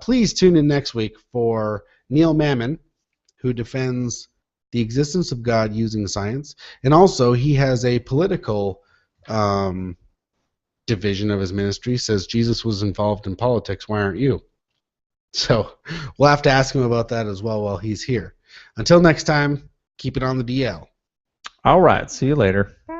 Please tune in next week for Neil Mammon, who defends the existence of God using science, and also he has a political division of his ministry. Says Jesus was involved in politics. Why aren't you? So we'll have to ask him about that as well while he's here. Until next time, keep it on the DL. All right. See you later. Bye.